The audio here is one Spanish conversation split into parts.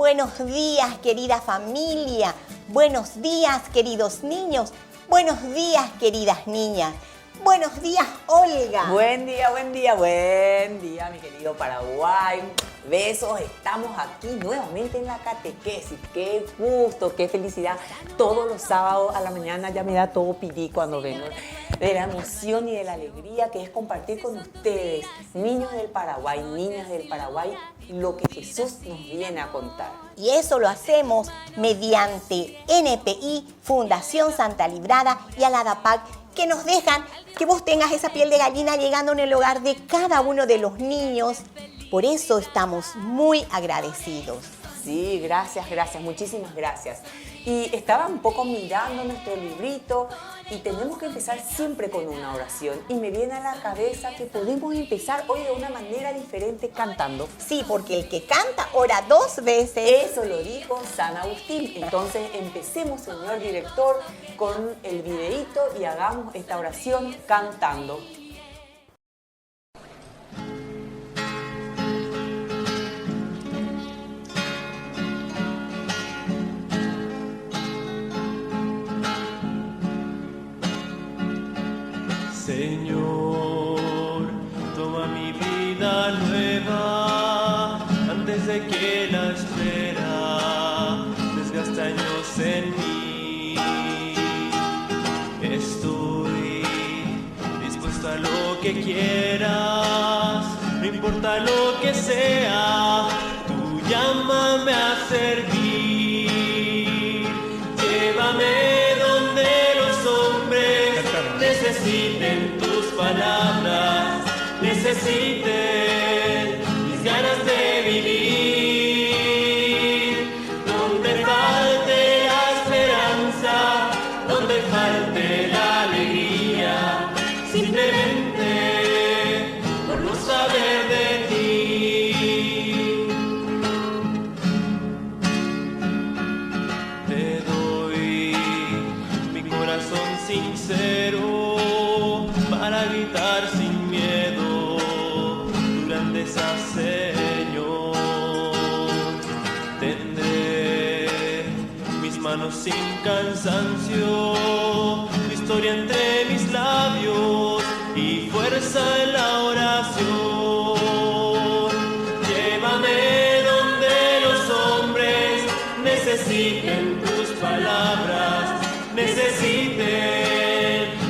Buenos días, querida familia. Buenos días, queridos niños. Buenos días, queridas niñas. Buenos días, Olga. Buen día, mi querido Paraguay. Besos, estamos aquí nuevamente en la catequesis. Qué gusto, qué felicidad. Todos los sábados a la mañana ya me da todo pipí cuando vengo. De la emoción y de la alegría que es compartir con ustedes, niños del Paraguay, niñas del Paraguay, lo que Jesús nos viene a contar. Y eso lo hacemos mediante NPI, Fundación Santa Librada y Aladapac, que nos dejan que vos tengas esa piel de gallina llegando en el hogar de cada uno de los niños. Por eso estamos muy agradecidos. Sí, gracias, muchísimas gracias. Y estaba un poco mirando nuestro librito y tenemos que empezar siempre con una oración. Y me viene a la cabeza que podemos empezar hoy de una manera diferente cantando. Sí, porque el que canta ora 2 veces. Eso lo dijo San Agustín. Entonces empecemos, señor director, con el videíto y hagamos esta oración cantando. Señor, toma mi vida nueva antes de que la espera desgaste años en mí. Estoy dispuesto a lo que quieras, no importa lo que sea, tú llámame a servir. Llévame donde los hombres necesiten tus palabras, necesiten mis ganas de vivir. Donde falte la esperanza, donde falte la alegría, simplemente por no saber de ti. Te doy mi corazón sincero para gritar sin miedo tu grandeza, Señor. Tendré mis manos sin cansancio, tu historia entre mis labios y fuerza en la oración. Llévame donde los hombres necesiten tus palabras, necesiten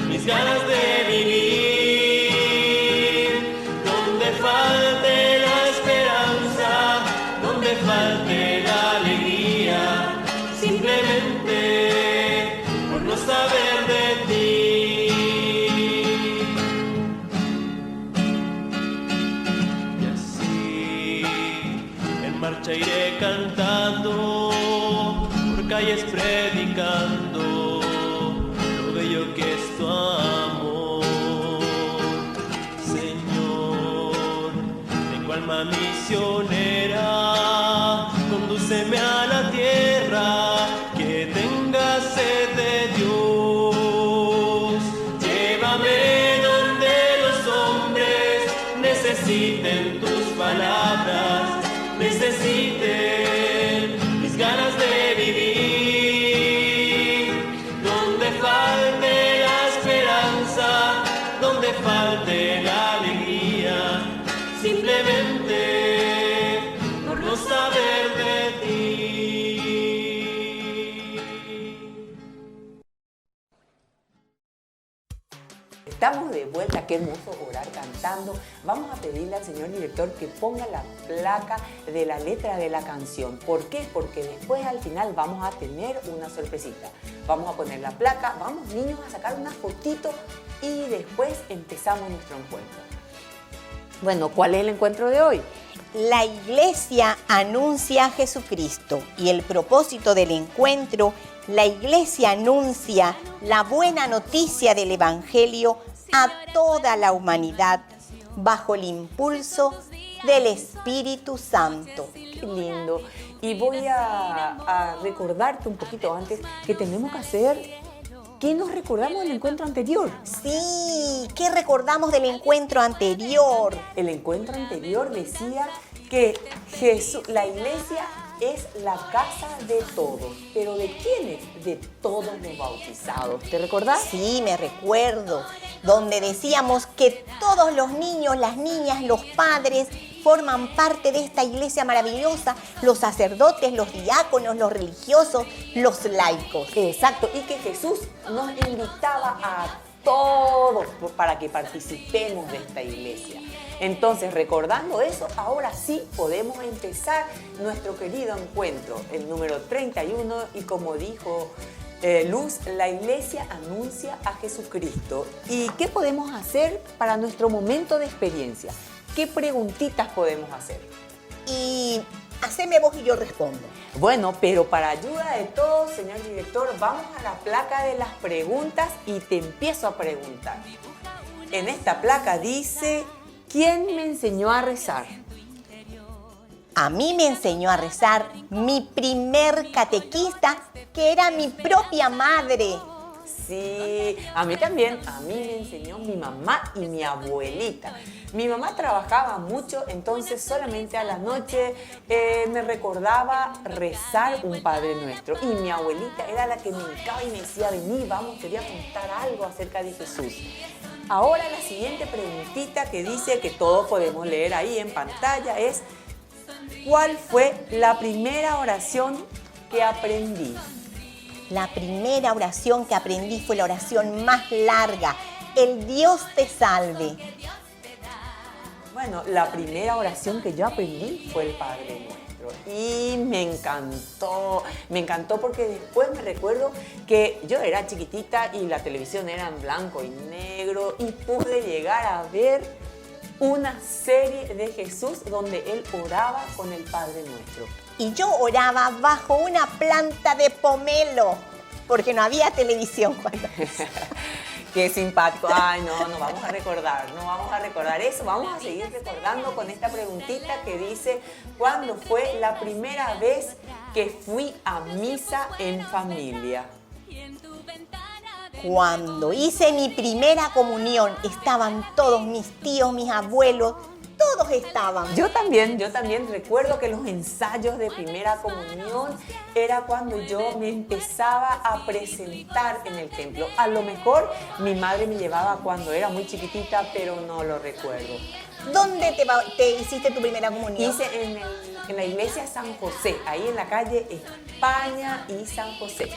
mis ganas de vivir. Donde falte la esperanza, donde falte la alegría, simplemente por no saber de ti. Y así en marcha iré cantando, por calles predicando lo bello que es tu amor. Señor, tengo alma misionera, condúceme a la tierra que tenga sed de Dios. Llévame donde los hombres necesiten tus palabras, necesiten mis ganas de vivir. Donde falte la esperanza, donde falte la alegría, simplemente por no saber de ti. Estamos de vuelta, qué hermoso orar cantando. Vamos a pedirle al señor director que ponga la placa de la letra de la canción. ¿Por qué? Porque después al final vamos a tener una sorpresita. Vamos a poner la placa, vamos niños a sacar una fotito y después empezamos nuestro encuentro. Bueno, ¿cuál es el encuentro de hoy? La iglesia anuncia a Jesucristo y el propósito del encuentro, la iglesia anuncia la buena noticia del Evangelio a toda la humanidad bajo el impulso del Espíritu Santo. Qué lindo. Y voy a recordarte un poquito antes que tenemos que hacer. ¿Qué nos recordamos del encuentro anterior? Sí, ¿qué recordamos del encuentro anterior? El encuentro anterior decía que Jesús, la iglesia es la casa de todos. ¿Pero de quiénes? De todos los bautizados. ¿Te recordás? Sí, me recuerdo, donde decíamos que todos los niños, las niñas, los padres forman parte de esta iglesia maravillosa, los sacerdotes, los diáconos, los religiosos, los laicos. Exacto, y que Jesús nos invitaba a todos para que participemos de esta iglesia. Entonces, recordando eso, ahora sí podemos empezar nuestro querido encuentro, el número 31, y como dijo Luz, la iglesia anuncia a Jesucristo. ¿Y qué podemos hacer para nuestro momento de experiencia? ¿Qué preguntitas podemos hacer? Y haceme vos y yo respondo. Bueno, pero para ayuda de todos, señor director, vamos a la placa de las preguntas y te empiezo a preguntar. En esta placa dice, ¿quién me enseñó a rezar? A mí me enseñó a rezar mi primer catequista, que era mi propia madre. Sí, a mí también. A mí me enseñó mi mamá y mi abuelita. Mi mamá trabajaba mucho, entonces solamente a la noche me recordaba rezar un Padre Nuestro. Y mi abuelita era la que me hincaba y me decía, vení, vamos, te voy a contar algo acerca de Jesús. Ahora la siguiente preguntita que dice que todos podemos leer ahí en pantalla es, ¿cuál fue la primera oración que aprendí? La primera oración que aprendí fue la oración más larga, el Dios te salve. Bueno, la primera oración que yo aprendí fue el Padre Nuestro y me encantó porque después me recuerdo que yo era chiquitita y la televisión era en blanco y negro y pude llegar a ver una serie de Jesús donde él oraba con el Padre Nuestro. Y yo oraba bajo una planta de pomelo, porque no había televisión cuando... Qué simpático. Ay, no vamos a recordar eso. Vamos a seguir recordando con esta preguntita que dice, ¿cuándo fue la primera vez que fui a misa en familia? Cuando hice mi primera comunión, estaban todos mis tíos, mis abuelos, todos estaban. Yo también recuerdo que los ensayos de primera comunión era cuando yo me empezaba a presentar en el templo. A lo mejor mi madre me llevaba cuando era muy chiquitita, pero no lo recuerdo. ¿Dónde te hiciste tu primera comunión? Hice en la iglesia San José, ahí en la calle España y San José.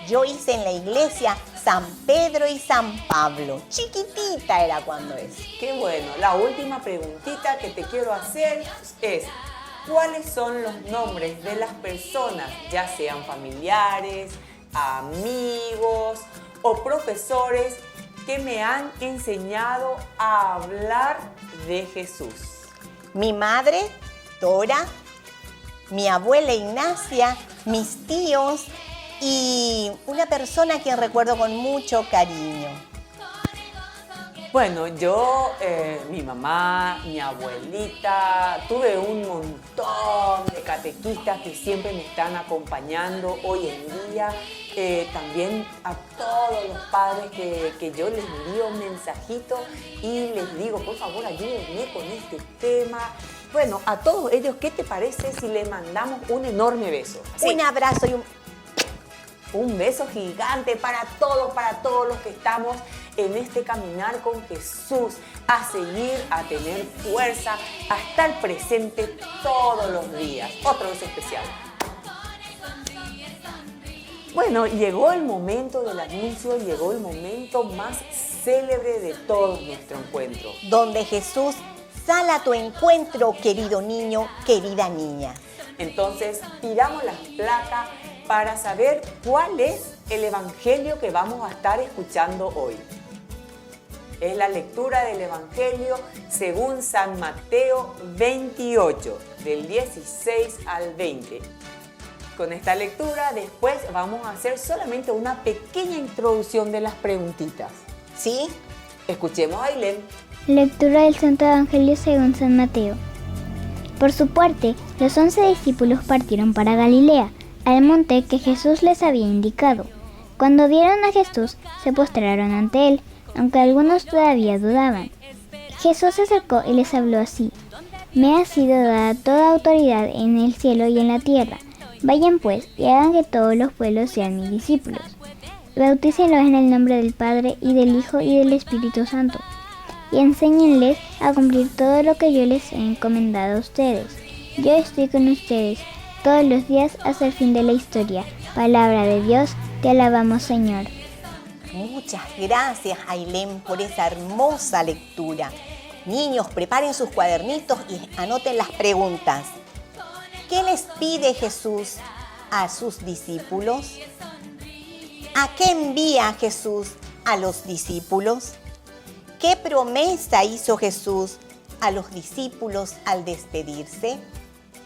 Yo hice en la iglesia San Pedro y San Pablo. Chiquitita era cuando es. Qué bueno. La última preguntita que te quiero hacer es, ¿cuáles son los nombres de las personas, ya sean familiares, amigos o profesores, que me han enseñado a hablar de Jesús? Mi madre, Tora, mi abuela Ignacia, mis tíos y una persona a quien recuerdo con mucho cariño. Bueno, yo, mi mamá, mi abuelita, tuve un montón de catequistas que siempre me están acompañando hoy en día. También a todos los padres que yo les envío un mensajito y les digo, por favor, ayúdenme con este tema. Bueno, a todos ellos, ¿qué te parece si les mandamos un enorme beso? Sí. Un abrazo y un beso gigante para todos los que estamos en este caminar con Jesús, a seguir, a tener fuerza, a estar presente todos los días. Otro beso especial. Bueno, llegó el momento del anuncio, llegó el momento más célebre de todo nuestro encuentro. Donde Jesús sale a tu encuentro, querido niño, querida niña. Entonces, tiramos las placas para saber cuál es el evangelio que vamos a estar escuchando hoy. Es la lectura del evangelio según San Mateo 28, del 16 al 20. Con esta lectura, después vamos a hacer solamente una pequeña introducción de las preguntitas. ¿Sí? Escuchemos a Ailén. Lectura del Santo Evangelio según San Mateo. Por su parte, los 11 discípulos partieron para Galilea, al monte que Jesús les había indicado. Cuando vieron a Jesús, se postraron ante él, aunque algunos todavía dudaban. Jesús se acercó y les habló así: Me ha sido dada toda autoridad en el cielo y en la tierra. Vayan pues y hagan que todos los pueblos sean mis discípulos. Bautícenlos en el nombre del Padre, y del Hijo, y del Espíritu Santo. Y enséñenles a cumplir todo lo que yo les he encomendado a ustedes. Yo estoy con ustedes todos los días hasta el fin de la historia. Palabra de Dios, te alabamos, Señor. Muchas gracias, Ailén, por esa hermosa lectura. Niños, preparen sus cuadernitos y anoten las preguntas. ¿Qué les pide Jesús a sus discípulos? ¿A qué envía Jesús a los discípulos? ¿Qué promesa hizo Jesús a los discípulos al despedirse?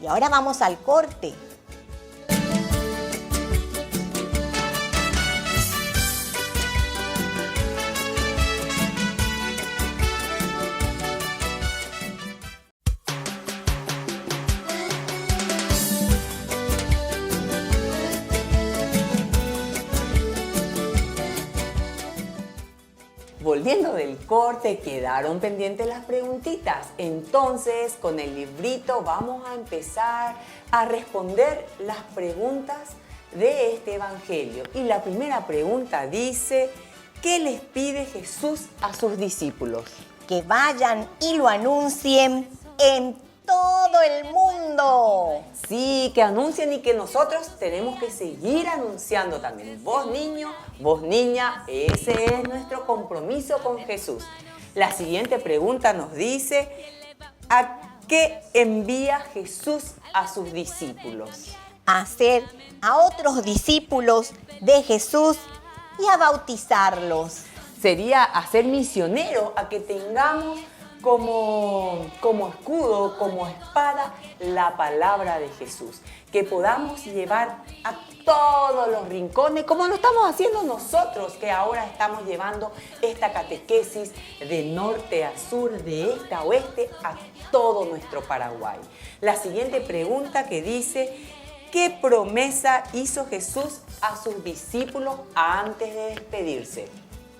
Y ahora vamos al corte. Volviendo del corte, quedaron pendientes las preguntitas. Entonces, con el librito vamos a empezar a responder las preguntas de este evangelio. Y la primera pregunta dice, ¿qué les pide Jesús a sus discípulos? Que vayan y lo anuncien en todo el mundo. Sí, que anuncien y que nosotros tenemos que seguir anunciando también. Vos niño, vos niña, ese es nuestro compromiso con Jesús. La siguiente pregunta nos dice, ¿a qué envía Jesús a sus discípulos? A hacer a otros discípulos de Jesús y a bautizarlos. Sería hacer misionero, a que tengamos como escudo, como espada, la palabra de Jesús. Que podamos llevar a todos los rincones, como lo estamos haciendo nosotros, que ahora estamos llevando esta catequesis de norte a sur, de este a oeste, a todo nuestro Paraguay. La siguiente pregunta que dice, ¿qué promesa hizo Jesús a sus discípulos antes de despedirse?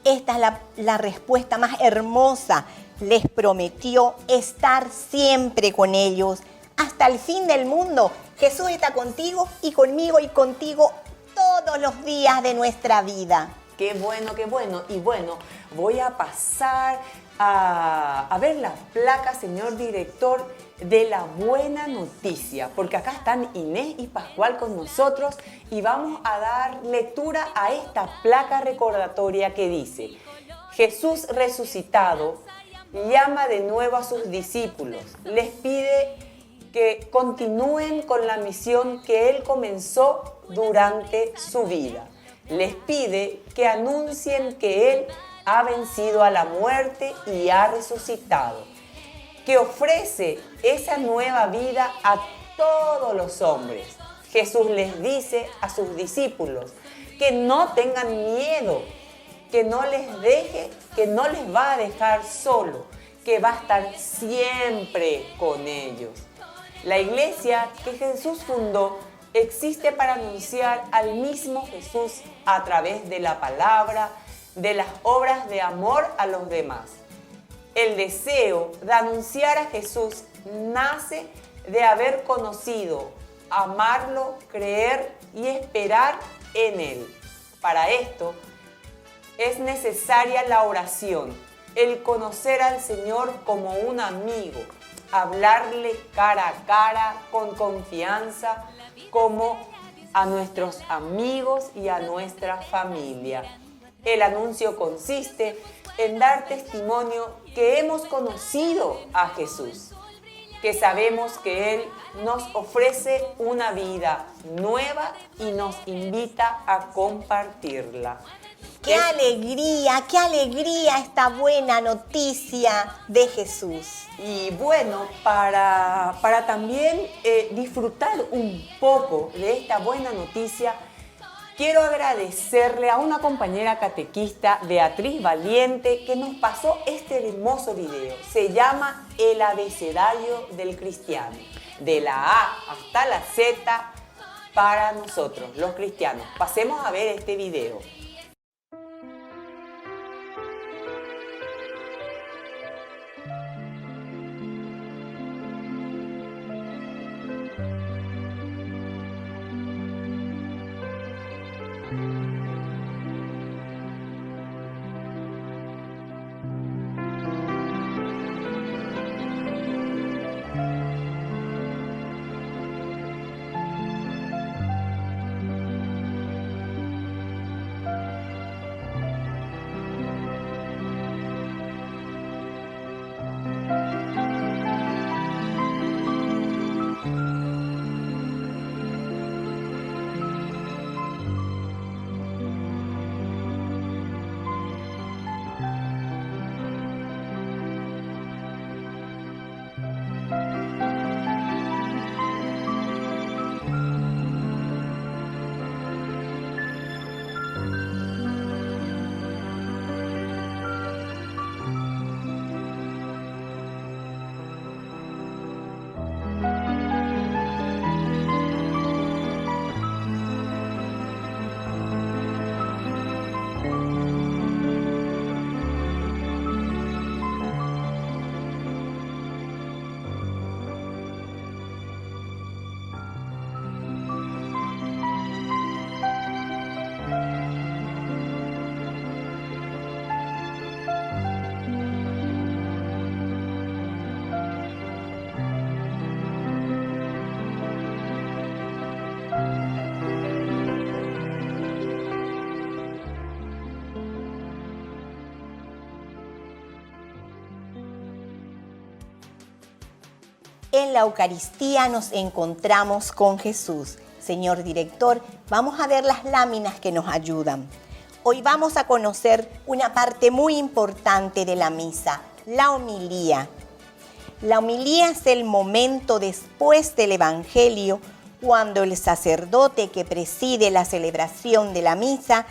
Esta es la respuesta más hermosa. Les prometió estar siempre con ellos hasta el fin del mundo. Jesús está contigo y conmigo y contigo todos los días de nuestra vida. Qué bueno, qué bueno. Y bueno, voy a pasar a ver la placa, señor director, de la buena noticia, porque acá están Inés y Pascual con nosotros y vamos a dar lectura a esta placa recordatoria que dice, Jesús resucitado llama de nuevo a sus discípulos, les pide que continúen con la misión que Él comenzó durante su vida. Les pide que anuncien que Él ha vencido a la muerte y ha resucitado, que ofrece esa nueva vida a todos los hombres. Jesús les dice a sus discípulos que no tengan miedo, que no les deje, que no les va a dejar solo, que va a estar siempre con ellos. La iglesia que Jesús fundó existe para anunciar al mismo Jesús a través de la palabra, de las obras de amor a los demás. El deseo de anunciar a Jesús nace de haber conocido, amarlo, creer y esperar en Él. Para esto es necesaria la oración, el conocer al Señor como un amigo, hablarle cara a cara con confianza como a nuestros amigos y a nuestra familia. El anuncio consiste en dar testimonio que hemos conocido a Jesús, que sabemos que Él nos ofrece una vida nueva y nos invita a compartirla. ¡Qué alegría esta buena noticia de Jesús! Y bueno, para también disfrutar un poco de esta buena noticia, quiero agradecerle a una compañera catequista, Beatriz Valiente, que nos pasó este hermoso video. Se llama El abecedario del cristiano, de la A hasta la Z para nosotros, los cristianos. Pasemos a ver este video. En la Eucaristía nos encontramos con Jesús. Señor director, vamos a ver las láminas que nos ayudan. Hoy vamos a conocer una parte muy importante de la misa, la homilía. La homilía es el momento después del Evangelio, cuando el sacerdote que preside la celebración de la misa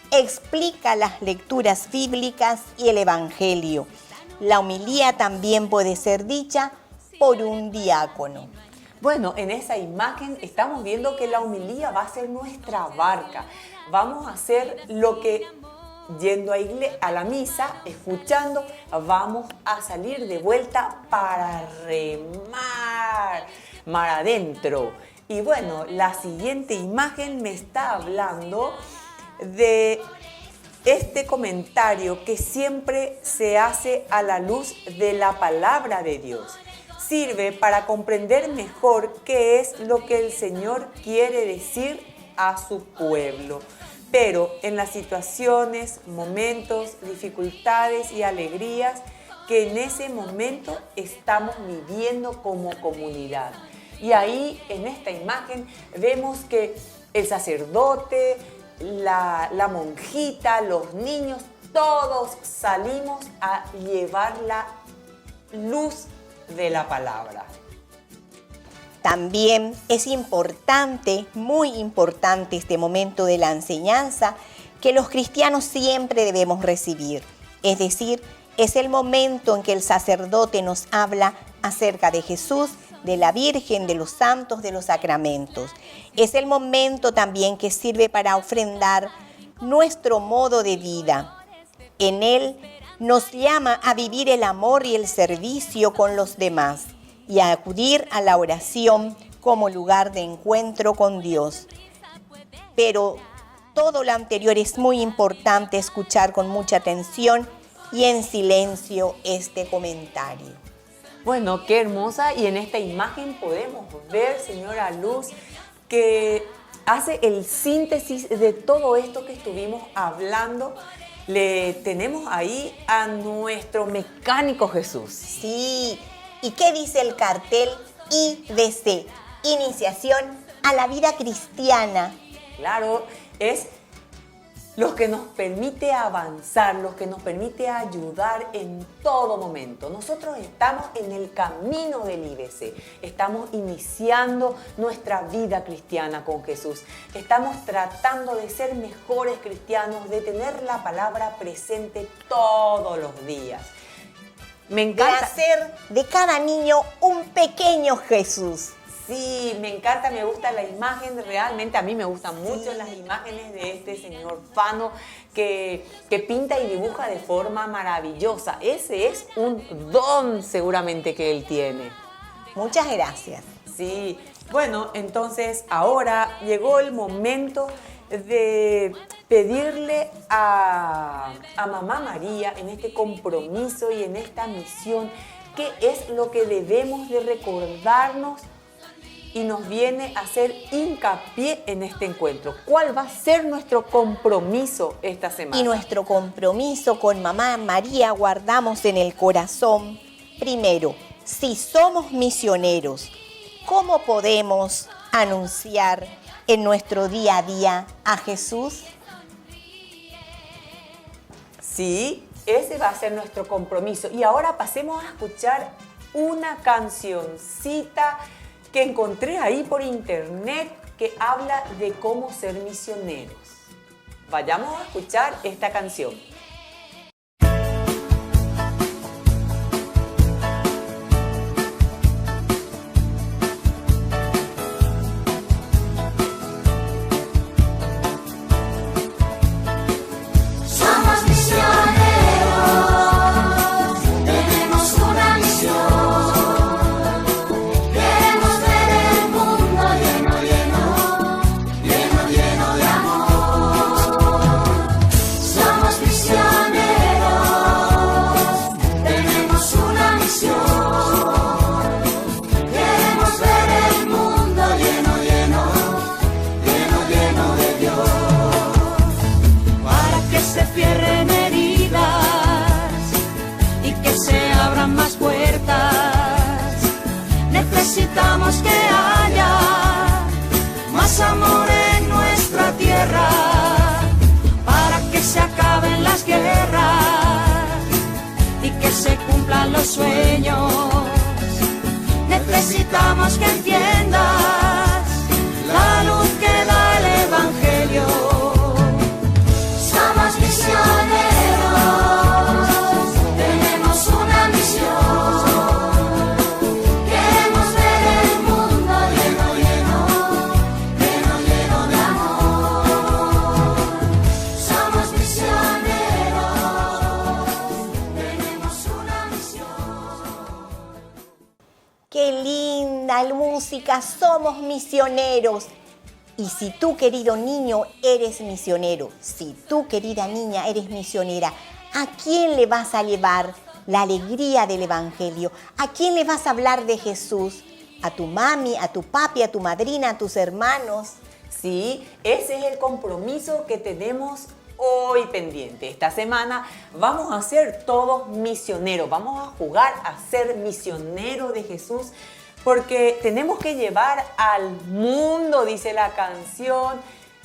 explica las lecturas bíblicas y el Evangelio. La homilía también puede ser dicha por un diácono. Bueno, en esa imagen estamos viendo que la homilía va a ser nuestra barca. Vamos a hacer lo que yendo a la misa, escuchando, vamos a salir de vuelta para remar, mar adentro. Y bueno, la siguiente imagen me está hablando de este comentario que siempre se hace a la luz de la palabra de Dios. Sirve para comprender mejor qué es lo que el Señor quiere decir a su pueblo. Pero en las situaciones, momentos, dificultades y alegrías que en ese momento estamos viviendo como comunidad. Y ahí en esta imagen vemos que el sacerdote, la monjita, los niños, todos salimos a llevar la luz de la palabra. También es importante, muy importante este momento de la enseñanza que los cristianos siempre debemos recibir. Es decir, es el momento en que el sacerdote nos habla acerca de Jesús, de la Virgen, de los santos, de los sacramentos. Es el momento también que sirve para ofrendar nuestro modo de vida. En él nos llama a vivir el amor y el servicio con los demás y a acudir a la oración como lugar de encuentro con Dios. Pero todo lo anterior es muy importante escuchar con mucha atención y en silencio este comentario. Bueno, qué hermosa, y en esta imagen podemos ver, señora Luz, que hace el síntesis de todo esto que estuvimos hablando. Le tenemos ahí a nuestro mecánico Jesús. Sí, ¿y qué dice el cartel IBC? Iniciación a la vida cristiana. Claro, es lo que nos permite avanzar, lo que nos permite ayudar en todo momento. Nosotros estamos en el camino del IBC, estamos iniciando nuestra vida cristiana con Jesús. Estamos tratando de ser mejores cristianos, de tener la palabra presente todos los días. Me encanta. De hacer de cada niño un pequeño Jesús. Sí, me encanta, me gusta la imagen, realmente a mí me gustan mucho las imágenes de este señor Fano que pinta y dibuja de forma maravillosa. Ese es un don seguramente que él tiene. Muchas gracias. Sí, bueno, entonces ahora llegó el momento de pedirle a Mamá María en este compromiso y en esta misión qué es lo que debemos de recordarnos y nos viene a hacer hincapié en este encuentro. ¿Cuál va a ser nuestro compromiso esta semana? Y nuestro compromiso con Mamá María guardamos en el corazón. Primero, si somos misioneros, ¿cómo podemos anunciar en nuestro día a día a Jesús? Sí, ese va a ser nuestro compromiso. Y ahora pasemos a escuchar una cancioncita que encontré ahí por internet que habla de cómo ser misioneros. Vayamos a escuchar esta canción. Somos misioneros. los sueños. Necesitamos que entiendas la luz que da el Evangelio. Somos misioneros, tenemos una misión. Queremos ver el mundo lleno, lleno, lleno, lleno de amor. Somos misioneros, tenemos una misión. ¡Qué linda música! Somos misioneros. Y si tú, querido niño, eres misionero, si tú, querida niña, eres misionera, ¿a quién le vas a llevar la alegría del Evangelio? ¿A quién le vas a hablar de Jesús? ¿A tu mami, a tu papi, a tu madrina, a tus hermanos? Sí, ese es el compromiso que tenemos hoy pendiente. Esta semana vamos a ser todos misioneros, vamos a jugar a ser misioneros de Jesús, porque tenemos que llevar al mundo, dice la canción,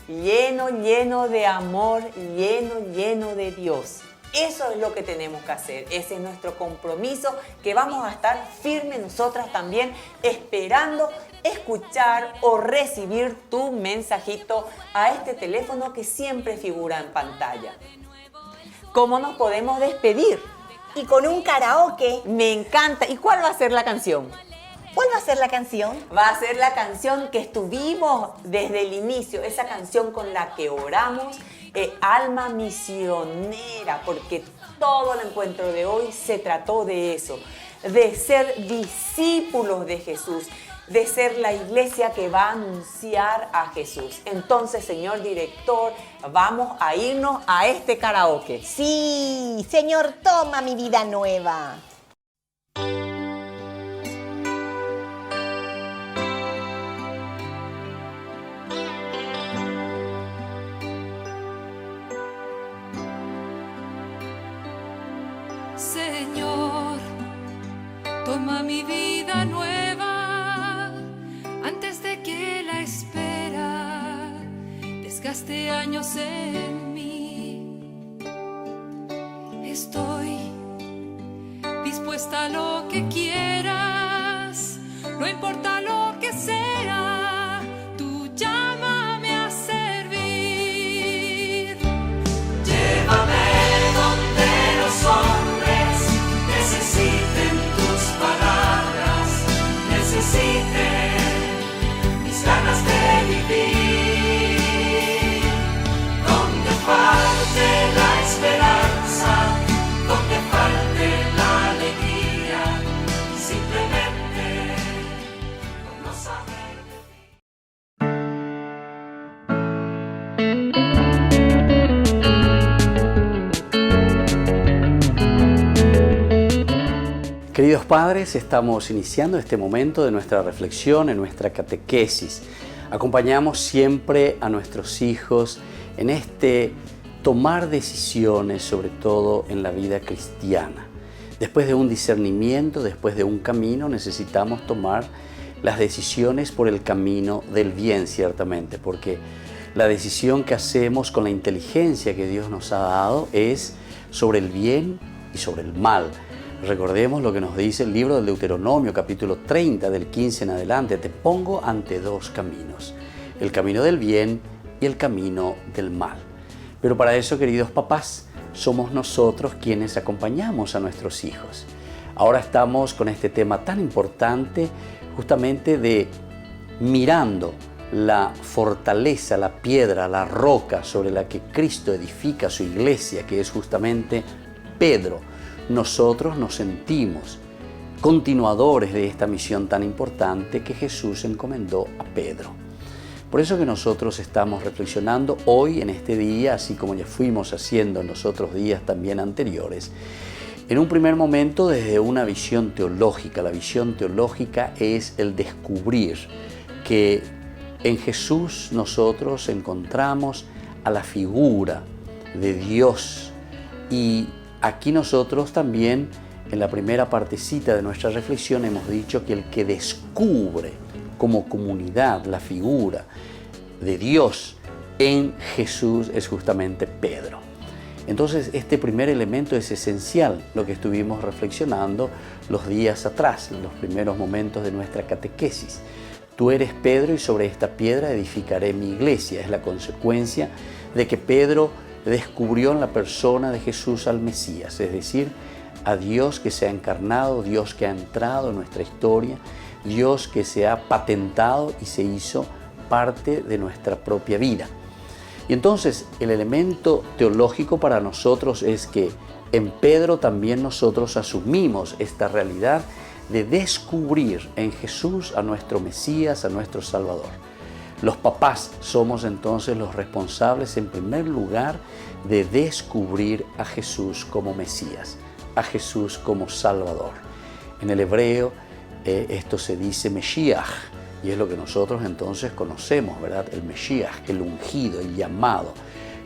lleno, lleno de amor, lleno, lleno de Dios. Eso es lo que tenemos que hacer, ese es nuestro compromiso, que vamos a estar firmes nosotras también, esperando escuchar o recibir tu mensajito a este teléfono que siempre figura en pantalla. ¿Cómo nos podemos despedir? Y con un karaoke. Me encanta. ¿Y cuál va a ser la canción? ¿Cuál va a ser la canción? Va a ser la canción que estuvimos desde el inicio, esa canción con la que oramos, Alma Misionera, porque todo el encuentro de hoy se trató de eso, de ser discípulos de Jesús, de ser la iglesia que va a anunciar a Jesús. Entonces, señor director, vamos a irnos a este karaoke. Sí, Señor, toma mi vida nueva. Señor, toma mi vida nueva antes de que la espera desgaste años en mí. Estoy dispuesta a lo que quieras, no importa lo que sea, tú llámame a servir. Llévame donde los hombres necesiten tus palabras, necesiten mis ganas de vivir. Donde falte la esperanza, donde falte la alegría, simplemente por no saber de Queridos padres, estamos iniciando este momento de nuestra reflexión en nuestra catequesis. Acompañamos siempre a nuestros hijos en este tomar decisiones, sobre todo en la vida cristiana. Después de un discernimiento, después de un camino, necesitamos tomar las decisiones por el camino del bien, ciertamente, porque la decisión que hacemos con la inteligencia que Dios nos ha dado es sobre el bien y sobre el mal. Recordemos lo que nos dice el libro del Deuteronomio, capítulo 30, del 15 en adelante. Te pongo ante dos caminos, el camino del bien y el camino del mal. Pero para eso, queridos papás, somos nosotros quienes acompañamos a nuestros hijos. Ahora estamos con este tema tan importante, justamente de mirando la fortaleza, la piedra, la roca sobre la que Cristo edifica su iglesia, que es justamente Pedro. Nosotros nos sentimos continuadores de esta misión tan importante que Jesús encomendó a Pedro. Por eso que nosotros estamos reflexionando hoy en este día, así como ya fuimos haciendo en los otros días también anteriores, en un primer momento desde una visión teológica. La visión teológica es el descubrir que en Jesús nosotros encontramos a la figura de Dios. Y aquí nosotros también, en la primera partecita de nuestra reflexión, hemos dicho que el que descubre como comunidad la figura de Dios en Jesús es justamente Pedro. Entonces, este primer elemento es esencial, lo que estuvimos reflexionando los días atrás, en los primeros momentos de nuestra catequesis. Tú eres Pedro y sobre esta piedra edificaré mi iglesia. Es la consecuencia de que Pedro descubrió en la persona de Jesús al Mesías, es decir, a Dios que se ha encarnado, Dios que ha entrado en nuestra historia, Dios que se ha patentado y se hizo parte de nuestra propia vida. Y entonces el elemento teológico para nosotros es que en Pedro también nosotros asumimos esta realidad de descubrir en Jesús a nuestro Mesías, a nuestro Salvador. Los papás somos entonces los responsables en primer lugar de descubrir a Jesús como Mesías, a Jesús como Salvador. En el hebreo esto se dice Mesías, y es lo que nosotros entonces conocemos, ¿verdad? El Mesías, el ungido, el llamado.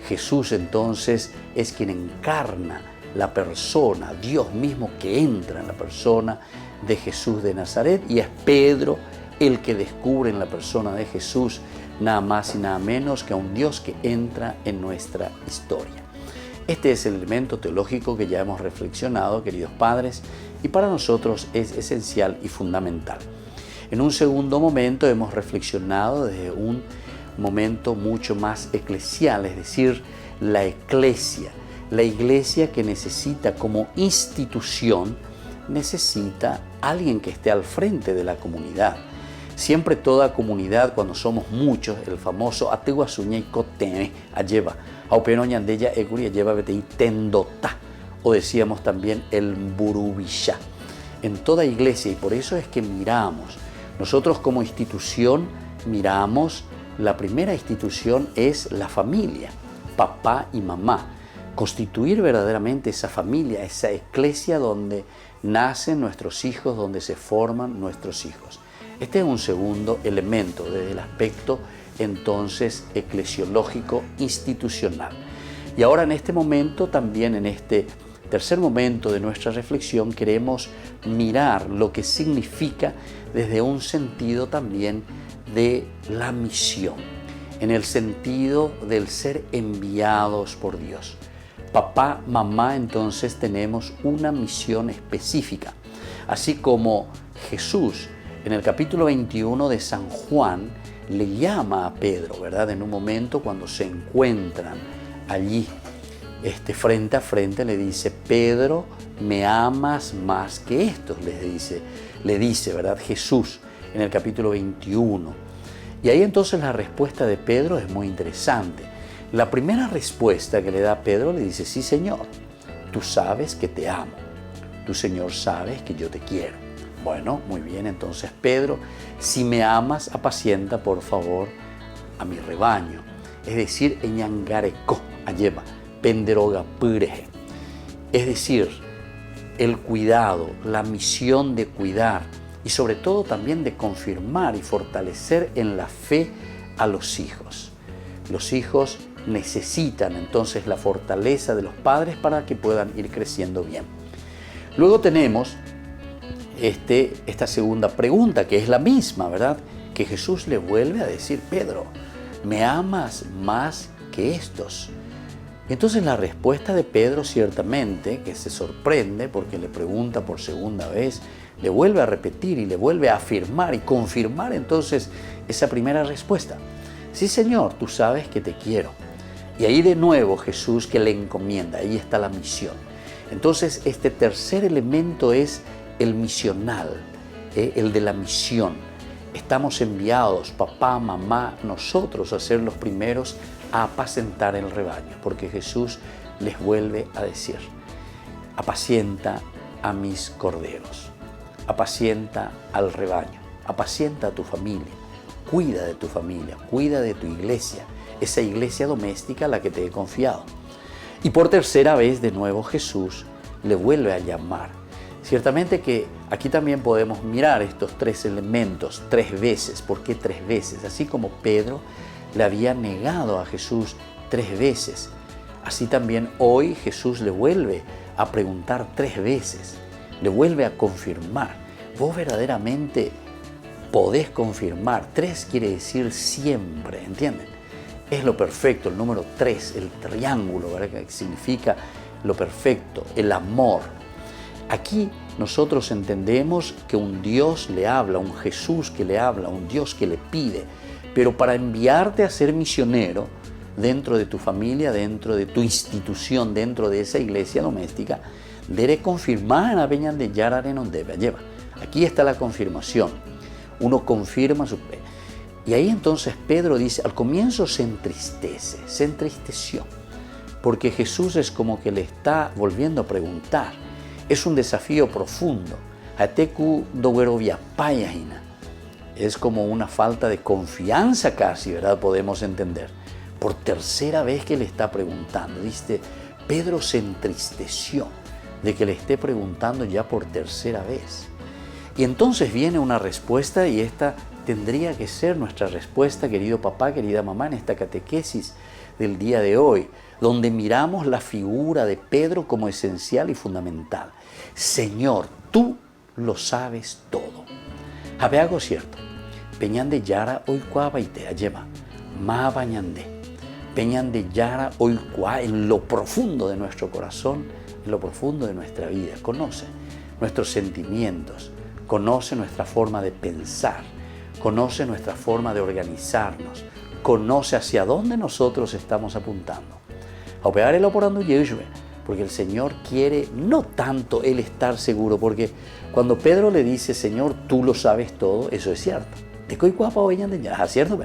Jesús entonces es quien encarna la persona, Dios mismo que entra en la persona de Jesús de Nazaret, y es Pedro el que descubre en la persona de Jesús nada más y nada menos que a un Dios que entra en nuestra historia. Este es el elemento teológico que ya hemos reflexionado, queridos padres, y para nosotros es esencial y fundamental. En un segundo momento hemos reflexionado desde un momento mucho más eclesial, es decir, la iglesia que necesita como institución, necesita alguien que esté al frente de la comunidad. Siempre toda comunidad, cuando somos muchos, el famoso ategua suña y cote lleva, aupenoñandeya ecuria lleva betei tendota, o decíamos también el burubisha. En toda iglesia, y por eso es que miramos, nosotros como institución miramos, la primera institución es la familia, papá y mamá. Constituir verdaderamente esa familia, esa iglesia donde nacen nuestros hijos, donde se forman nuestros hijos. Este es un segundo elemento desde el aspecto entonces eclesiológico institucional. Y ahora en este momento, también en este tercer momento de nuestra reflexión, queremos mirar lo que significa desde un sentido también de la misión, en el sentido del ser enviados por Dios. Papá, mamá, entonces tenemos una misión específica, así como Jesús en el capítulo 21 de San Juan le llama a Pedro, ¿verdad? En un momento cuando se encuentran allí frente a frente, le dice: Pedro, ¿me amas más que estos? Le dice, ¿verdad? Jesús en el capítulo 21. Y ahí entonces la respuesta de Pedro es muy interesante. La primera respuesta que le da Pedro le dice: sí, Señor, tú sabes que te amo. Tú, Señor, sabes que yo te quiero. Bueno, muy bien, entonces Pedro, si me amas, apacienta por favor a mi rebaño. Es decir, eñangareco, ayeva, penderoga pureje. Es decir, el cuidado, la misión de cuidar y sobre todo también de confirmar y fortalecer en la fe a los hijos. Los hijos necesitan entonces la fortaleza de los padres para que puedan ir creciendo bien. Luego tenemos esta segunda pregunta, que es la misma, ¿verdad? Que Jesús le vuelve a decir: Pedro, ¿me amas más que estos? Entonces la respuesta de Pedro, ciertamente, que se sorprende porque le pregunta por segunda vez, le vuelve a repetir y le vuelve a afirmar y confirmar entonces esa primera respuesta. Sí, Señor, tú sabes que te quiero. Y ahí de nuevo Jesús que le encomienda, ahí está la misión. Entonces este tercer elemento es el misional, el de la misión. Estamos enviados, papá, mamá, nosotros a ser los primeros a apacentar el rebaño, porque Jesús les vuelve a decir: apacienta a mis corderos, apacienta al rebaño, apacienta a tu familia, cuida de tu familia, cuida de tu iglesia, esa iglesia doméstica a la que te he confiado. Y por tercera vez de nuevo Jesús le vuelve a llamar. Ciertamente que aquí también podemos mirar estos tres elementos 3 veces. ¿Por qué 3 veces? Así como Pedro le había negado a Jesús 3 veces, así también hoy Jesús le vuelve a preguntar 3 veces, le vuelve a confirmar. Vos verdaderamente podés confirmar. 3 quiere decir siempre, ¿entienden? es lo perfecto, el número 3, el triángulo, ¿verdad? Que significa lo perfecto, el amor. Aquí nosotros entendemos que un Dios le habla, un Jesús que le habla, un Dios que le pide, pero para enviarte a ser misionero dentro de tu familia, dentro de tu institución, dentro de esa iglesia doméstica, debe confirmar a Peñan de Yara en donde lleva. Aquí está la confirmación. Uno confirma su fe. Y ahí entonces Pedro dice, al comienzo se entristece, se entristeció, porque Jesús es como que le está volviendo a preguntar. Es un desafío profundo. Es como una falta de confianza casi, ¿verdad? Podemos entender. Por tercera vez que le está preguntando. Dice, Pedro se entristeció de que le esté preguntando ya por tercera vez. Y entonces viene una respuesta, y esta tendría que ser nuestra respuesta, querido papá, querida mamá, en esta catequesis del día de hoy, donde miramos la figura de Pedro como esencial y fundamental. Señor, tú lo sabes todo. Habeago cierto, Peñan de Yara hoy cuabaite ayema, ma bañande. Peñan de Yara hoy cua en lo profundo de nuestro corazón, en lo profundo de nuestra vida. Conoce nuestros sentimientos, conoce nuestra forma de pensar, conoce nuestra forma de organizarnos, conoce hacia dónde nosotros estamos apuntando. Porque el Señor quiere no tanto Él estar seguro, porque cuando Pedro le dice, Señor, tú lo sabes todo, eso es cierto. ¿De qué cuapa hoy ñande ya? ¿Es cierto?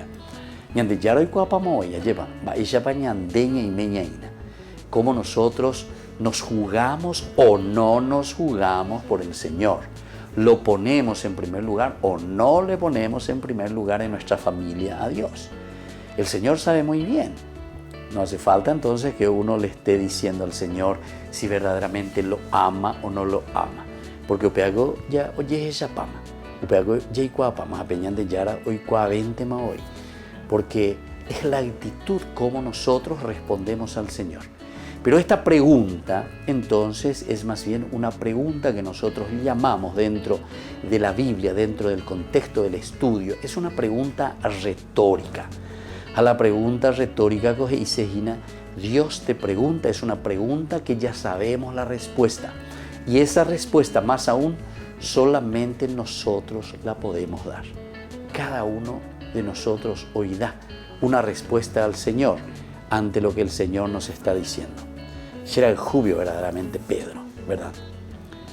Ñande ya hoy cuapa moya lleva, va ella pa ñandeña y meñaina. Cómo nosotros nos jugamos o no nos jugamos por el Señor. Lo ponemos en primer lugar o no le ponemos en primer lugar en nuestra familia a Dios. El Señor sabe muy bien. No hace falta entonces que uno le esté diciendo al Señor si verdaderamente lo ama o no lo ama. Porque upeago ya oye esa pama. Upeago ya ikuapama peñan de yara hoy cuavente ma hoy. Porque es la actitud como nosotros respondemos al Señor. Pero esta pregunta entonces es más bien una pregunta que nosotros llamamos dentro de la Biblia, dentro del contexto del estudio. Es una pregunta retórica. A la pregunta retórica coge y se gina, Dios te pregunta, es una pregunta que ya sabemos la respuesta. Y esa respuesta, más aún, solamente nosotros la podemos dar. Cada uno de nosotros hoy da una respuesta al Señor ante lo que el Señor nos está diciendo. Será el jubio verdaderamente Pedro, ¿verdad?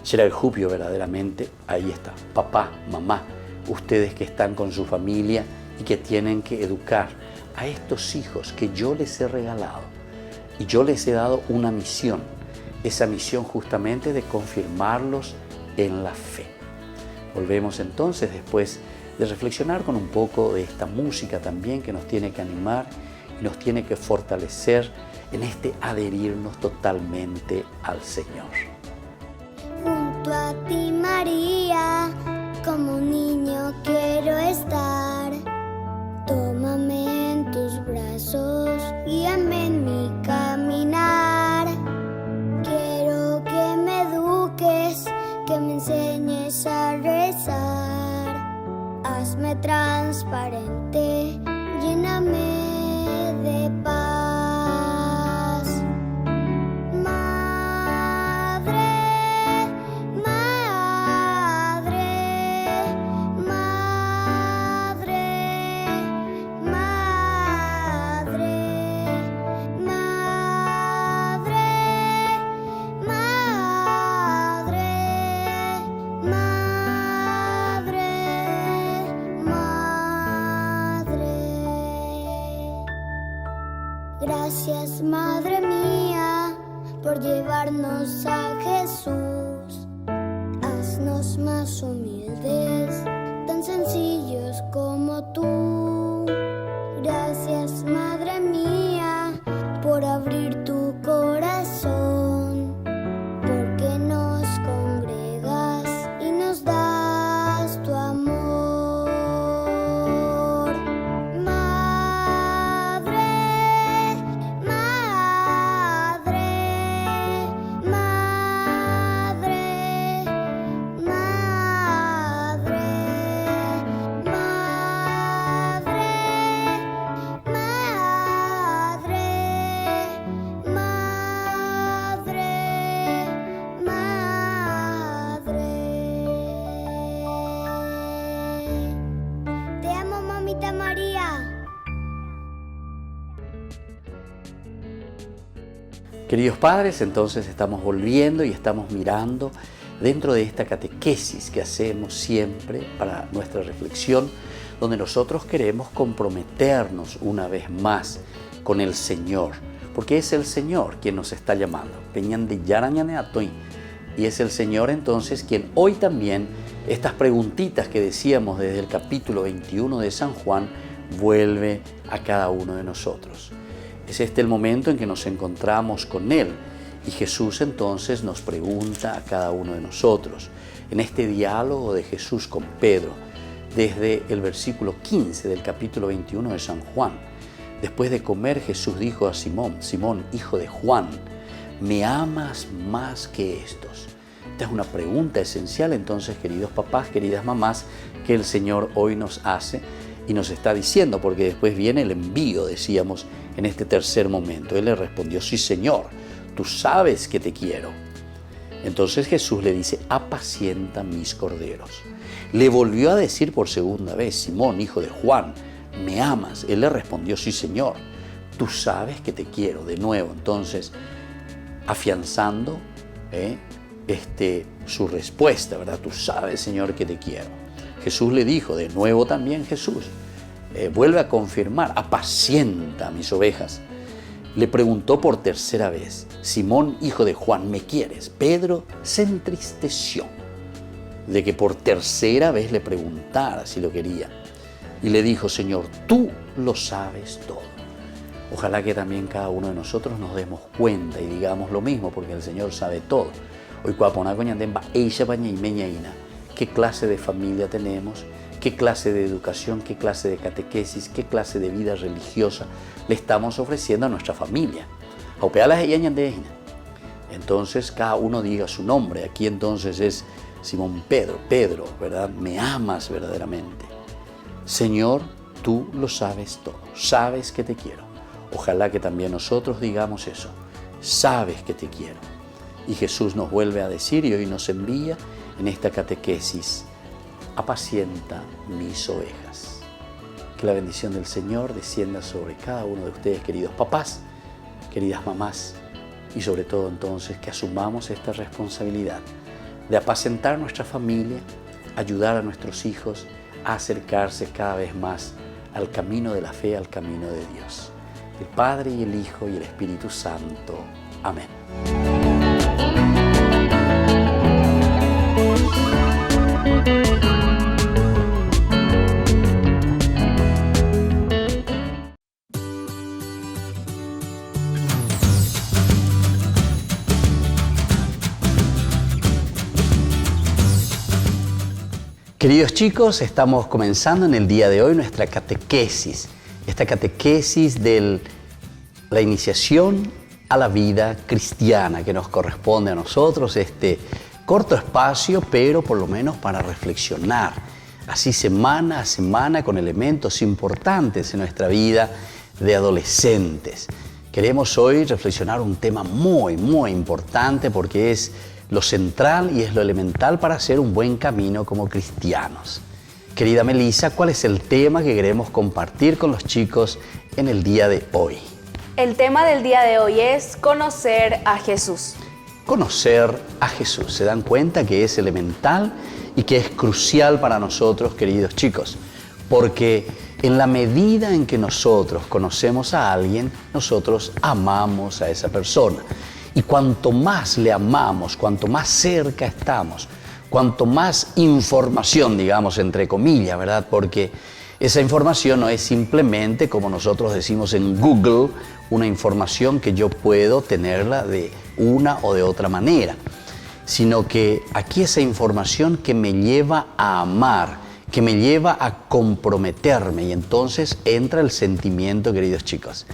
Será el jubio verdaderamente, ahí está, papá, mamá, ustedes que están con su familia y que tienen que educar a estos hijos que yo les he regalado. Y yo les he dado una misión, esa misión justamente de confirmarlos en la fe. Volvemos entonces después de reflexionar con un poco de esta música también que nos tiene que animar y nos tiene que fortalecer en este adherirnos totalmente al Señor. Junto a ti, María, como un niño quiero estar. Tómame en tus brazos, guíame en mi caminar. Quiero que me eduques, que me enseñes a rezar. Hazme transparente, lléname de paz. Madre, madre, madre, madre, madre, madre, madre, madre. Gracias, Madre mía, por llevarnos a Jesús. Haznos más humildes, tan sencillos como tú. Gracias, Madre mía, por abrir tu corazón, porque nos congregas y nos das tu amor. Madre, madre, madre, madre, madre, Queridos padres, entonces estamos volviendo y estamos mirando dentro de esta catequesis que hacemos siempre para nuestra reflexión, donde nosotros queremos comprometernos una vez más con el Señor, porque es el Señor quien nos está llamando. Y es el Señor entonces quien hoy también, estas preguntitas que decíamos desde el capítulo 21 de San Juan, vuelve a cada uno de nosotros. Es este el momento en que nos encontramos con Él y Jesús entonces nos pregunta a cada uno de nosotros. En este diálogo de Jesús con Pedro, desde el versículo 15 del capítulo 21 de San Juan, después de comer Jesús dijo a Simón, Simón, hijo de Juan, ¿me amas más que estos? Esta es una pregunta esencial entonces, queridos papás, queridas mamás, que el Señor hoy nos hace y nos está diciendo, porque después viene el envío, decíamos, en este tercer momento. Él le respondió, sí, Señor, tú sabes que te quiero. Entonces Jesús le dice, apacienta mis corderos. Le volvió a decir por segunda vez, Simón, hijo de Juan, ¿me amas? Él le respondió, sí, Señor, tú sabes que te quiero. De nuevo, entonces, afianzando su respuesta, ¿verdad? Tú sabes, Señor, que te quiero. Jesús le dijo, de nuevo también Jesús, vuelve a confirmar, apacienta mis ovejas. Le preguntó por tercera vez, Simón, hijo de Juan, ¿me quieres? Pedro se entristeció de que por tercera vez le preguntara si lo quería. Y le dijo, Señor, tú lo sabes todo. Ojalá que también cada uno de nosotros nos demos cuenta y digamos lo mismo, porque el Señor sabe todo. Hoy qué clase de familia tenemos, qué clase de educación, qué clase de catequesis, qué clase de vida religiosa le estamos ofreciendo a nuestra familia. Entonces cada uno diga su nombre. Aquí entonces es Simón Pedro, ¿verdad? ¿Me amas verdaderamente? Señor, tú lo sabes todo, sabes que te quiero. Ojalá que también nosotros digamos eso, sabes que te quiero. Y Jesús nos vuelve a decir y hoy nos envía en esta catequesis, apacienta mis ovejas. Que la bendición del Señor descienda sobre cada uno de ustedes, queridos papás, queridas mamás, y sobre todo entonces que asumamos esta responsabilidad de apacentar nuestra familia, ayudar a nuestros hijos a acercarse cada vez más al camino de la fe, al camino de Dios. El Padre y el Hijo y el Espíritu Santo. Amén. Queridos chicos, estamos comenzando en el día de hoy nuestra catequesis, esta catequesis de la iniciación a la vida cristiana que nos corresponde a nosotros, este corto espacio, pero por lo menos para reflexionar, así semana a semana con elementos importantes en nuestra vida de adolescentes. Queremos hoy reflexionar un tema muy importante porque es lo central y es lo elemental para hacer un buen camino como cristianos. Querida Melissa, ¿cuál es el tema que queremos compartir con los chicos en el día de hoy? El tema del día de hoy es conocer a Jesús. Conocer a Jesús. ¿Se dan cuenta que es elemental y que es crucial para nosotros, queridos chicos? Porque en la medida en que nosotros conocemos a alguien, nosotros amamos a esa persona. Y cuanto más le amamos, cuanto más cerca estamos, cuanto más información, digamos, entre comillas, ¿verdad? Porque esa información no es simplemente, como nosotros decimos en Google, una información que yo puedo tenerla de una o de otra manera, sino que aquí esa información que me lleva a amar, que me lleva a comprometerme, y entonces entra el sentimiento, queridos chicos.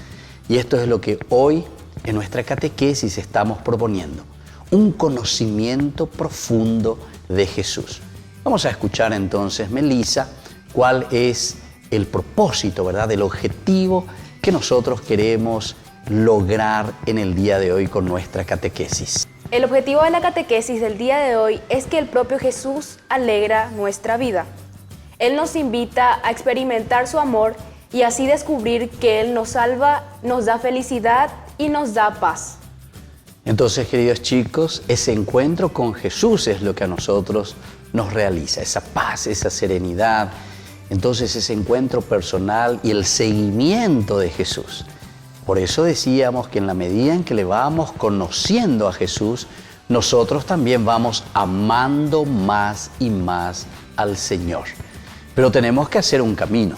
Y esto es lo que hoy en nuestra catequesis estamos proponiendo, un conocimiento profundo de Jesús. Vamos a escuchar entonces, Melissa, cuál es el propósito, ¿verdad?, el objetivo que nosotros queremos lograr en el día de hoy con nuestra catequesis. El objetivo de la catequesis del día de hoy es que el propio Jesús alegra nuestra vida. Él nos invita a experimentar su amor y así descubrir que Él nos salva, nos da felicidad y nos da paz. Entonces, queridos chicos, ese encuentro con Jesús es lo que a nosotros nos realiza, esa paz, esa serenidad. Entonces, ese encuentro personal y el seguimiento de Jesús. Por eso decíamos que en la medida en que le vamos conociendo a Jesús, nosotros también vamos amando más y más al Señor. Pero tenemos que hacer un camino.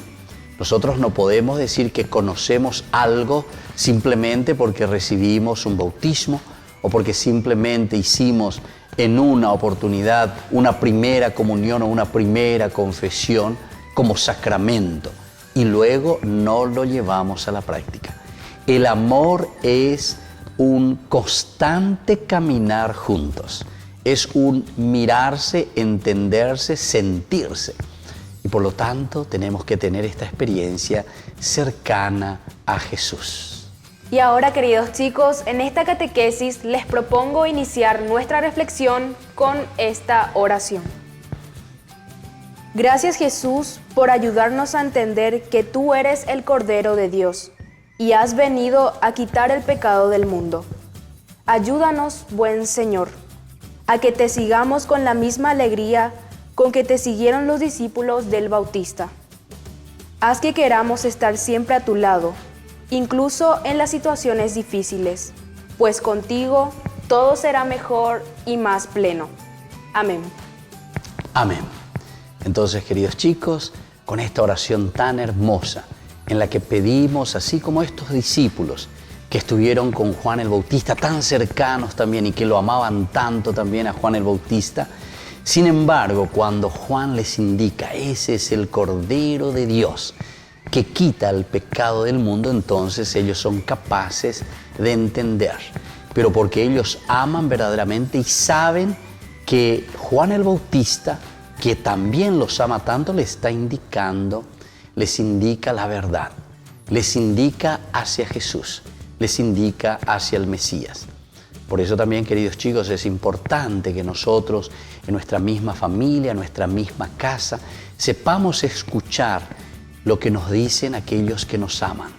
Nosotros no podemos decir que conocemos algo simplemente porque recibimos un bautismo o porque simplemente hicimos en una oportunidad una primera comunión o una primera confesión como sacramento y luego no lo llevamos a la práctica. El amor es un constante caminar juntos, es un mirarse, entenderse, sentirse. Y por lo tanto tenemos que tener esta experiencia cercana a Jesús. Y ahora, queridos chicos, en esta catequesis les propongo iniciar nuestra reflexión con esta oración. Gracias, Jesús, por ayudarnos a entender que tú eres el Cordero de Dios y has venido a quitar el pecado del mundo. Ayúdanos, buen Señor, a que te sigamos con la misma alegría con que te siguieron los discípulos del Bautista. Haz que queramos estar siempre a tu lado, incluso en las situaciones difíciles, pues contigo todo será mejor y más pleno. Amén. Amén. Entonces, queridos chicos, con esta oración tan hermosa, en la que pedimos, así como estos discípulos que estuvieron con Juan el Bautista, tan cercanos también y que lo amaban tanto también a Juan el Bautista, sin embargo, cuando Juan les indica, ese es el Cordero de Dios que quita el pecado del mundo, entonces ellos son capaces de entender. Pero porque ellos aman verdaderamente y saben que Juan el Bautista, que también los ama tanto, les está indicando, les indica la verdad, les indica hacia Jesús, les indica hacia el Mesías. Por eso también, queridos chicos, es importante que nosotros, en nuestra misma familia, en nuestra misma casa, sepamos escuchar lo que nos dicen aquellos que nos aman,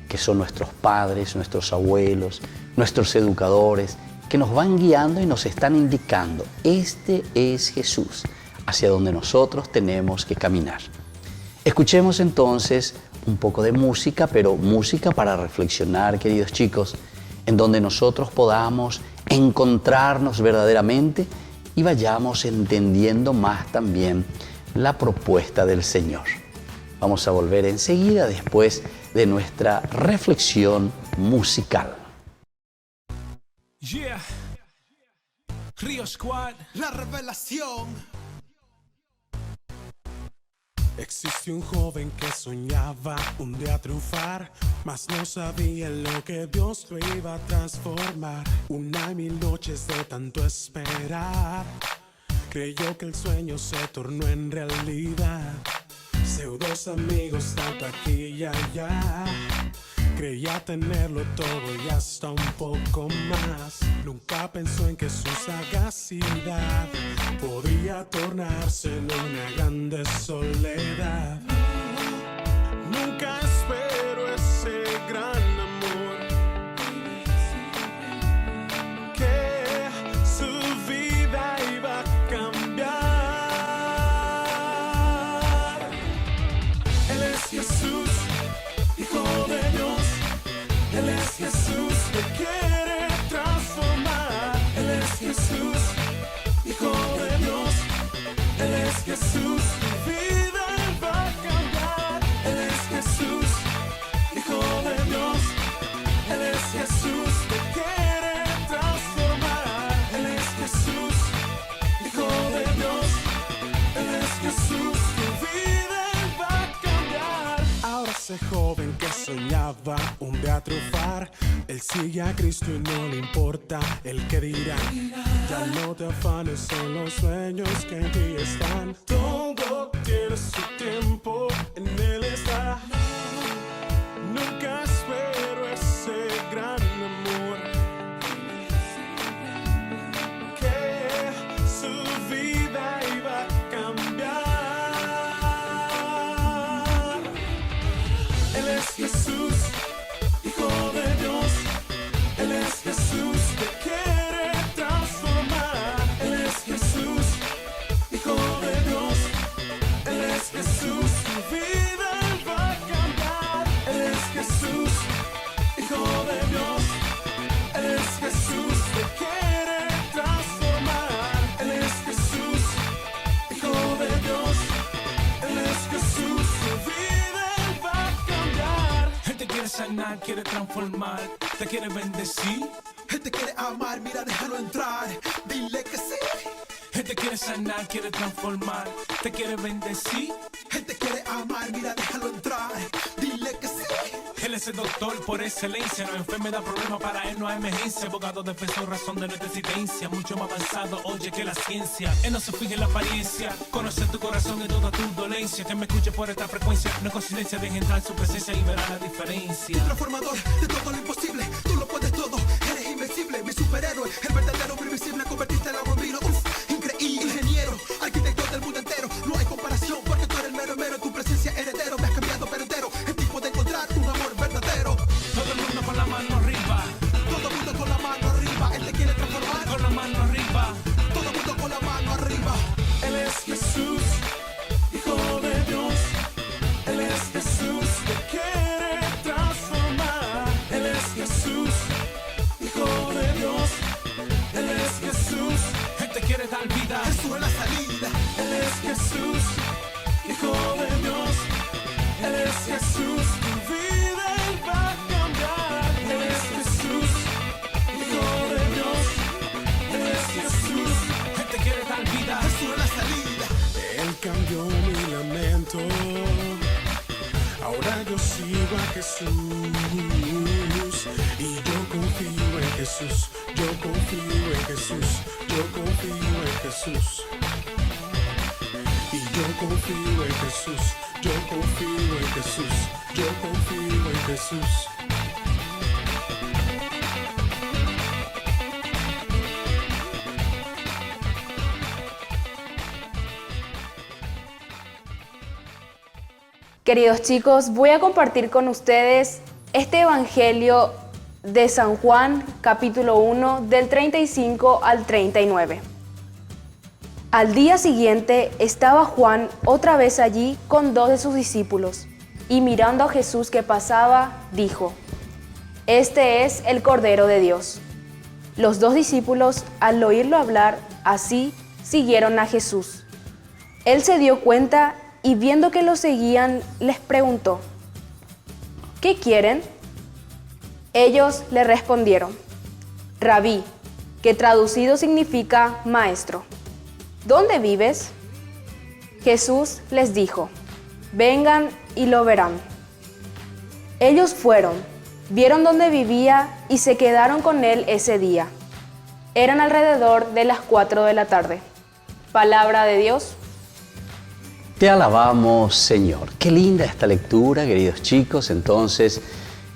que son nuestros padres, nuestros abuelos, nuestros educadores, que nos van guiando y nos están indicando, este es Jesús, hacia donde nosotros tenemos que caminar. Escuchemos entonces un poco de música, pero música para reflexionar, queridos chicos, en donde nosotros podamos encontrarnos verdaderamente y vayamos entendiendo más también la propuesta del Señor. Vamos a volver enseguida después de nuestra reflexión musical. Yeah. Río Squad, la revelación. Existe un joven que soñaba un día triunfar, mas no sabía en lo que Dios lo iba a transformar. 1000 noches de tanto esperar, creyó que el sueño se tornó en realidad. Pseudos amigos tanto aquí y allá, creía tenerlo todo y hasta un poco más. Nunca pensó en que su sagacidad podía tornarse en una grande soledad. Nunca espero ese gran amor que su vida iba a cambiar. Él es Jesús, Hijo de Dios. Él es Jesús que quiere transformar. Él es Jesús, Hijo de Dios. Él es Jesús, tu vida va a cambiar. Él es Jesús, Hijo de Dios. Él es Jesús que quiere transformar. Él es Jesús, Hijo de Dios. Él es Jesús, tu vida va a cambiar. Ahora ese joven que soñaba un día triunfar, él sigue a Cristo y no le importa el que dirá. Ya no te afanes, son los sueños que en ti están. Todo tiene su tiempo, en él está. Nunca espero ese gran amor que su vida iba a cambiar. Él es Jesús, Hijo de Dios. Él es Jesús que quiere sanar, quiere transformar, te quiere bendecir. Él te quiere amar, mira, déjalo entrar, dile que sí. Él te quiere sanar, quiere transformar, te quiere bendecir. Él te quiere amar, mira, déjalo entrar, dile que sí. Él es el doctor por excelencia, no hay enfermedad, problema, para él no hay emergencia. Abogado, defensor, razón de nuestra existencia, mucho más avanzado, oye, que la ciencia. Él no se fija en la apariencia, conoce tu corazón y toda tu dolencia. Que me escuche por esta frecuencia, no es coincidencia, deja entrar en su presencia y verá la diferencia. El transformador de todo lo imposible, tú lo puedes todo, eres invencible, mi superhéroe, el verdadero previsible, convertiste el agua en vino, increíble. Ingeniero, arquitecto del mundo entero, no hay comparación, porque tú eres el mero mero, en tu presencia heredero, me has cambiado pero entero, es tiempo de encontrar un amor verdadero. Todo el mundo con la mano arriba, todo el mundo con la mano arriba, él te quiere transformar, con la mano arriba, todo el mundo con la mano arriba. Él es Jesús, Hijo de Dios. Él es Jesús, te quiere transformar. Él es Jesús, Hijo de Dios. Él es Jesús, Él te quiere dar vida. Jesús es la salida. Él es Jesús, Hijo de Dios. Él es Jesús, tu vida Él va a cambiar. Él es Jesús, Hijo de Dios. Él es Jesús, Él te quiere dar vida. Jesús es la salida. Él cambió mi lamento, ahora yo sigo a Jesús. Y yo confío en Jesús, yo confío en Jesús, yo confío en Jesús. Y yo confío en Jesús, yo confío en Jesús, yo confío en Jesús. Queridos chicos, voy a compartir con ustedes este Evangelio de San Juan, capítulo 1, del 35 al 39. Al día siguiente estaba Juan otra vez allí con 2 de sus discípulos, y mirando a Jesús que pasaba, dijo: Este es el Cordero de Dios. Los 2 discípulos, al oírlo hablar así, siguieron a Jesús. Él se dio cuenta y viendo que lo seguían, les preguntó: ¿Qué quieren? Ellos le respondieron: Rabí, que traducido significa maestro. ¿Dónde vives? Jesús les dijo: Vengan y lo verán. Ellos fueron, vieron dónde vivía y se quedaron con él ese día. Eran alrededor de las 4 de la tarde. Palabra de Dios. Te alabamos, Señor. Qué linda esta lectura, queridos chicos, entonces,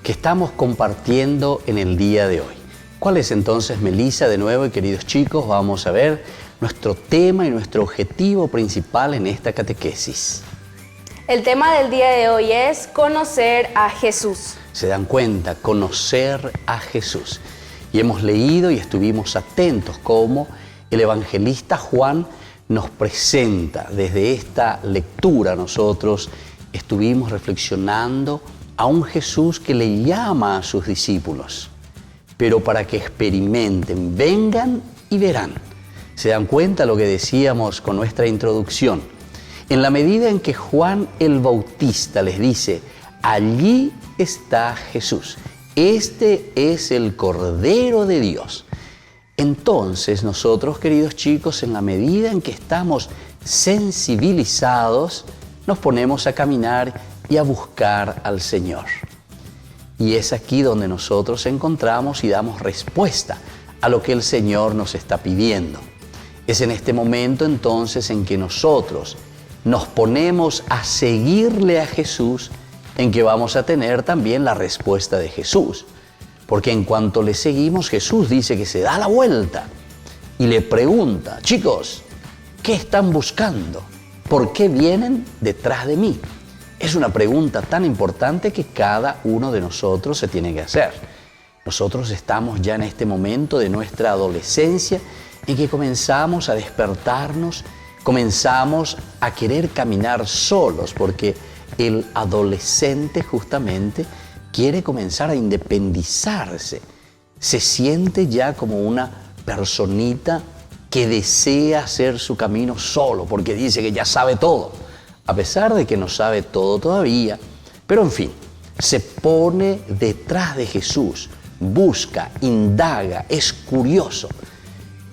que estamos compartiendo en el día de hoy. ¿Cuál es entonces, Melissa, de nuevo, y queridos chicos, vamos a ver nuestro tema y nuestro objetivo principal en esta catequesis? El tema del día de hoy es conocer a Jesús. Se dan cuenta, conocer a Jesús. Y hemos leído y estuvimos atentos cómo el evangelista Juan nos presenta. Desde esta lectura nosotros estuvimos reflexionando a un Jesús que le llama a sus discípulos, pero para que experimenten, vengan y verán. ¿Se dan cuenta lo que decíamos con nuestra introducción? En la medida en que Juan el Bautista les dice: allí está Jesús, este es el Cordero de Dios. Entonces nosotros, queridos chicos, en la medida en que estamos sensibilizados, nos ponemos a caminar y a buscar al Señor. Y es aquí donde nosotros encontramos y damos respuesta a lo que el Señor nos está pidiendo. Es en este momento entonces en que nosotros nos ponemos a seguirle a Jesús, en que vamos a tener también la respuesta de Jesús. Porque en cuanto le seguimos, Jesús dice que se da la vuelta y le pregunta: chicos, ¿qué están buscando? ¿Por qué vienen detrás de mí? Es una pregunta tan importante que cada uno de nosotros se tiene que hacer. Nosotros estamos ya en este momento de nuestra adolescencia en que comenzamos a despertarnos, comenzamos a querer caminar solos, porque el adolescente justamente quiere comenzar a independizarse. Se siente ya como una personita que desea hacer su camino solo, porque dice que ya sabe todo, a pesar de que no sabe todo todavía. Pero en fin, se pone detrás de Jesús, busca, indaga, es curioso.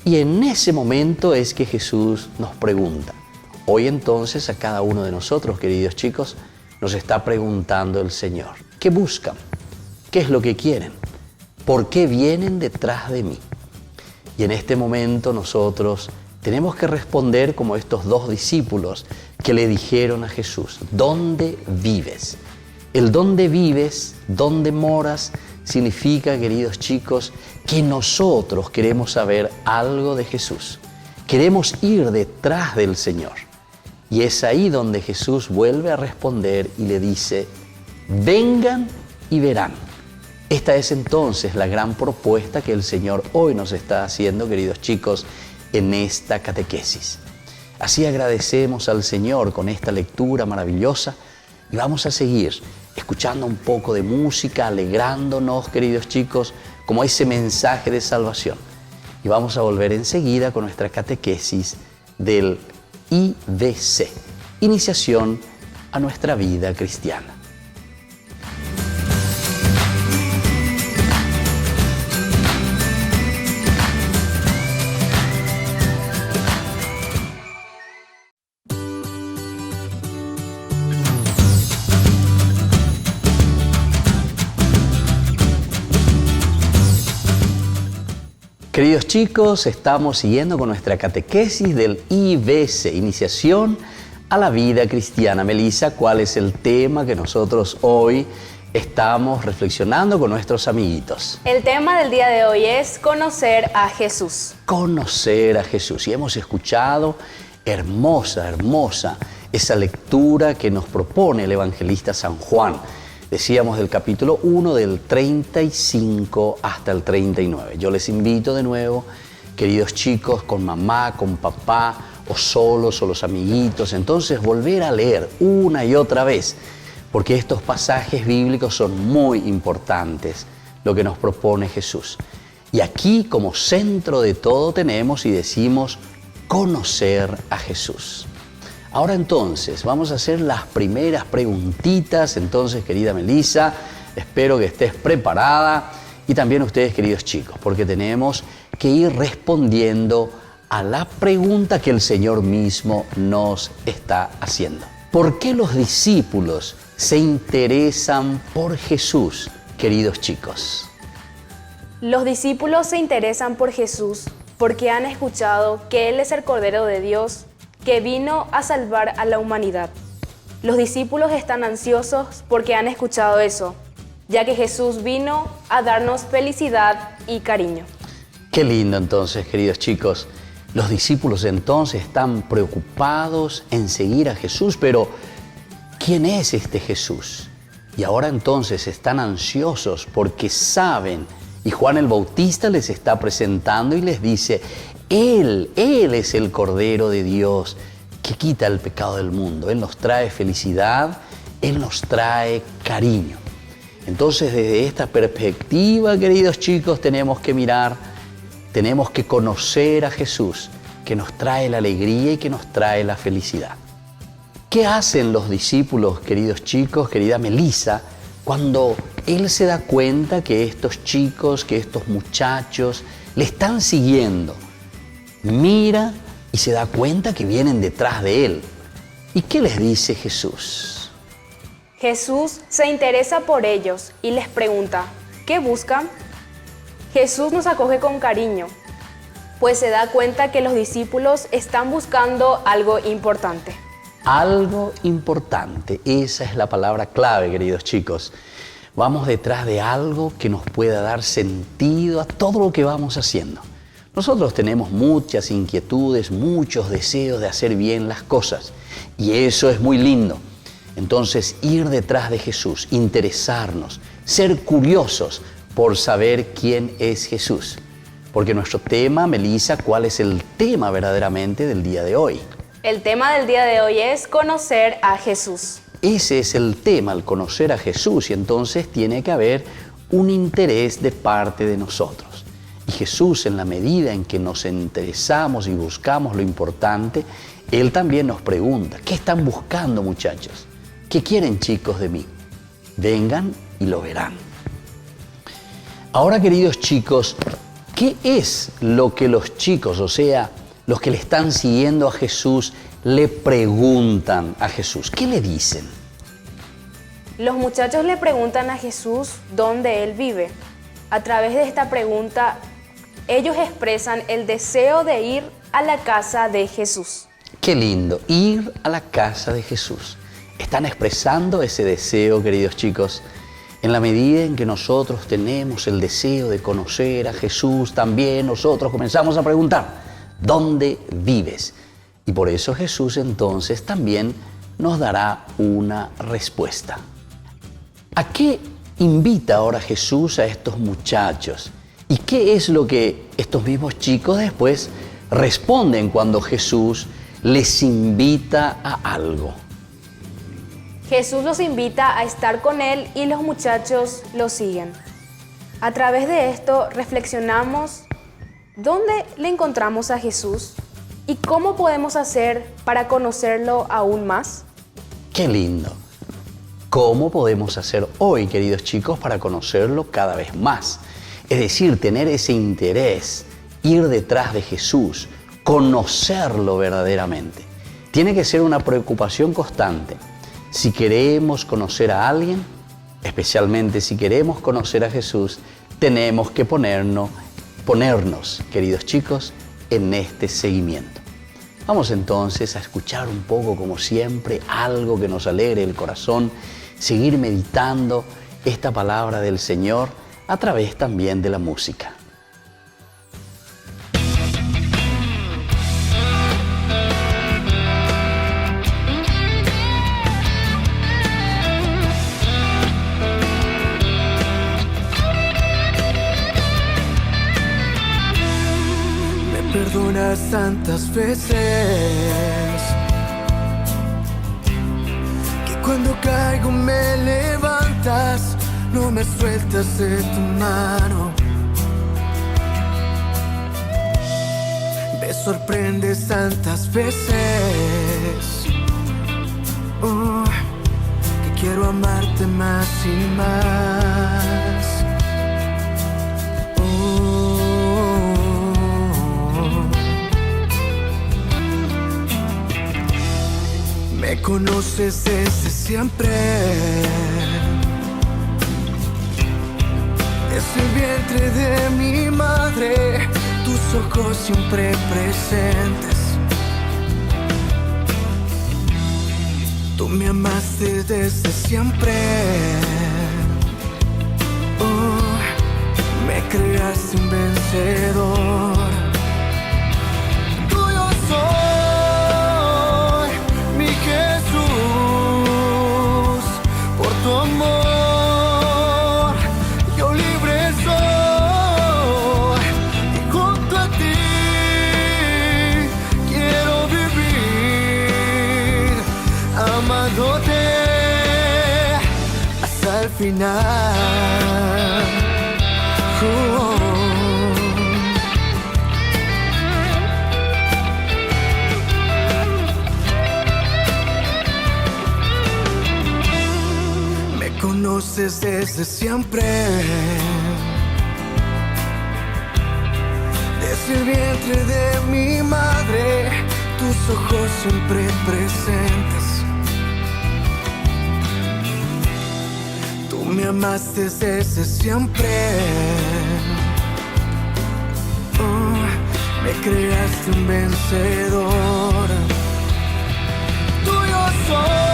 Y en ese momento es que Jesús nos pregunta. Hoy entonces a cada uno de nosotros, queridos chicos, nos está preguntando el Señor, ¿qué buscan? ¿Qué es lo que quieren? ¿Por qué vienen detrás de mí? Y en este momento nosotros tenemos que responder como estos dos discípulos que le dijeron a Jesús, ¿dónde vives? El dónde vives, dónde moras, significa, queridos chicos, que nosotros queremos saber algo de Jesús. Queremos ir detrás del Señor. Y es ahí donde Jesús vuelve a responder y le dice, vengan y verán. Esta es entonces la gran propuesta que el Señor hoy nos está haciendo, queridos chicos, en esta catequesis. Así agradecemos al Señor con esta lectura maravillosa y vamos a seguir escuchando un poco de música, alegrándonos, queridos chicos, como ese mensaje de salvación. Y vamos a volver enseguida con nuestra catequesis del IBC, Iniciación a nuestra vida cristiana. Queridos chicos, estamos siguiendo con nuestra catequesis del IBC, Iniciación a la Vida Cristiana. Melissa, ¿cuál es el tema que nosotros hoy estamos reflexionando con nuestros amiguitos? El tema del día de hoy es conocer a Jesús. Conocer a Jesús. Y hemos escuchado hermosa esa lectura que nos propone el evangelista San Juan. Decíamos del capítulo 1, del 35 hasta el 39. Yo les invito de nuevo, queridos chicos, con mamá, con papá, o solos, o los amiguitos, entonces volver a leer una y otra vez, porque estos pasajes bíblicos son muy importantes, lo que nos propone Jesús. Y aquí, como centro de todo, tenemos y decimos conocer a Jesús. Ahora entonces, vamos a hacer las primeras preguntitas. Entonces, querida Melissa, espero que estés preparada y también ustedes, queridos chicos, porque tenemos que ir respondiendo a la pregunta que el Señor mismo nos está haciendo. ¿Por qué los discípulos se interesan por Jesús, queridos chicos? Los discípulos se interesan por Jesús porque han escuchado que Él es el Cordero de Dios que vino a salvar a la humanidad. Los discípulos están ansiosos porque han escuchado eso, ya que Jesús vino a darnos felicidad y cariño. Qué lindo entonces, queridos chicos. Los discípulos entonces están preocupados en seguir a Jesús, pero ¿quién es este Jesús? Y ahora entonces están ansiosos porque saben, y Juan el Bautista les está presentando y les dice, Él es el Cordero de Dios que quita el pecado del mundo. Él nos trae felicidad, Él nos trae cariño. Entonces, desde esta perspectiva, queridos chicos, tenemos que mirar, tenemos que conocer a Jesús, que nos trae la alegría y que nos trae la felicidad. ¿Qué hacen los discípulos, queridos chicos, querida Melissa, cuando Él se da cuenta que estos chicos, que estos muchachos le están siguiendo? Mira y se da cuenta que vienen detrás de Él. ¿Y qué les dice Jesús? Jesús se interesa por ellos y les pregunta, ¿qué buscan? Jesús nos acoge con cariño, pues se da cuenta que los discípulos están buscando algo importante. Algo importante, esa es la palabra clave, queridos chicos. Vamos detrás de algo que nos pueda dar sentido a todo lo que vamos haciendo. Nosotros tenemos muchas inquietudes, muchos deseos de hacer bien las cosas y eso es muy lindo. Entonces, ir detrás de Jesús, interesarnos, ser curiosos por saber quién es Jesús. Porque nuestro tema, Melissa, ¿cuál es el tema verdaderamente del día de hoy? El tema del día de hoy es conocer a Jesús. Ese es el tema, el conocer a Jesús, y entonces tiene que haber un interés de parte de nosotros. Y Jesús, en la medida en que nos interesamos y buscamos lo importante, Él también nos pregunta, ¿qué están buscando, muchachos? ¿Qué quieren, chicos, de mí? Vengan y lo verán. Ahora, queridos chicos, ¿qué es lo que los chicos, o sea, los que le están siguiendo a Jesús, le preguntan a Jesús? ¿Qué le dicen? Los muchachos le preguntan a Jesús dónde Él vive. A través de esta pregunta, ellos expresan el deseo de ir a la casa de Jesús. Qué lindo, ir a la casa de Jesús. Están expresando ese deseo, queridos chicos. En la medida en que nosotros tenemos el deseo de conocer a Jesús, también nosotros comenzamos a preguntar, ¿dónde vives? Y por eso Jesús entonces también nos dará una respuesta. ¿A qué invita ahora Jesús a estos muchachos? ¿Y qué es lo que estos mismos chicos después responden cuando Jesús les invita a algo? Jesús los invita a estar con Él y los muchachos lo siguen. A través de esto reflexionamos dónde le encontramos a Jesús y cómo podemos hacer para conocerlo aún más. ¡Qué lindo! ¿Cómo podemos hacer hoy, queridos chicos, para conocerlo cada vez más? Es decir, tener ese interés, ir detrás de Jesús, conocerlo verdaderamente. Tiene que ser una preocupación constante. Si queremos conocer a alguien, especialmente si queremos conocer a Jesús, tenemos que ponernos, queridos chicos, en este seguimiento. Vamos entonces a escuchar un poco, como siempre, algo que nos alegre el corazón, seguir meditando esta palabra del Señor a través también de la música. Perdonas tantas veces que cuando caigo me levantas, no me sueltas de tu mano. Me sorprendes tantas veces que quiero amarte más y más. Me conoces desde siempre, desde el vientre de mi madre, tus ojos siempre presentes. Tú me amaste desde siempre, me creaste un vencedor. Tuyo soy. Tu amor, yo libre soy y junto a ti quiero vivir amándote hasta el final. Conoces desde siempre, desde el vientre de mi madre, tus ojos siempre presentes. Tú me amaste desde siempre, me creaste un vencedor. Tuyo soy.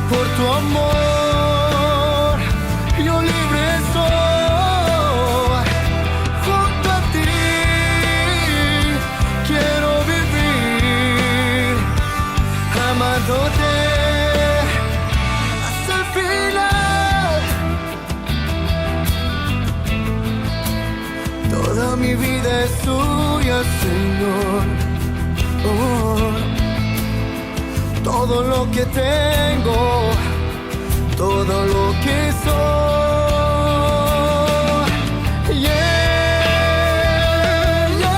Por tu amor, yo libre soy. Junto a ti quiero vivir amándote hasta el final. Toda mi vida es tuya, Señor. Todo lo que tengo, todo lo que soy. Yeah, yeah.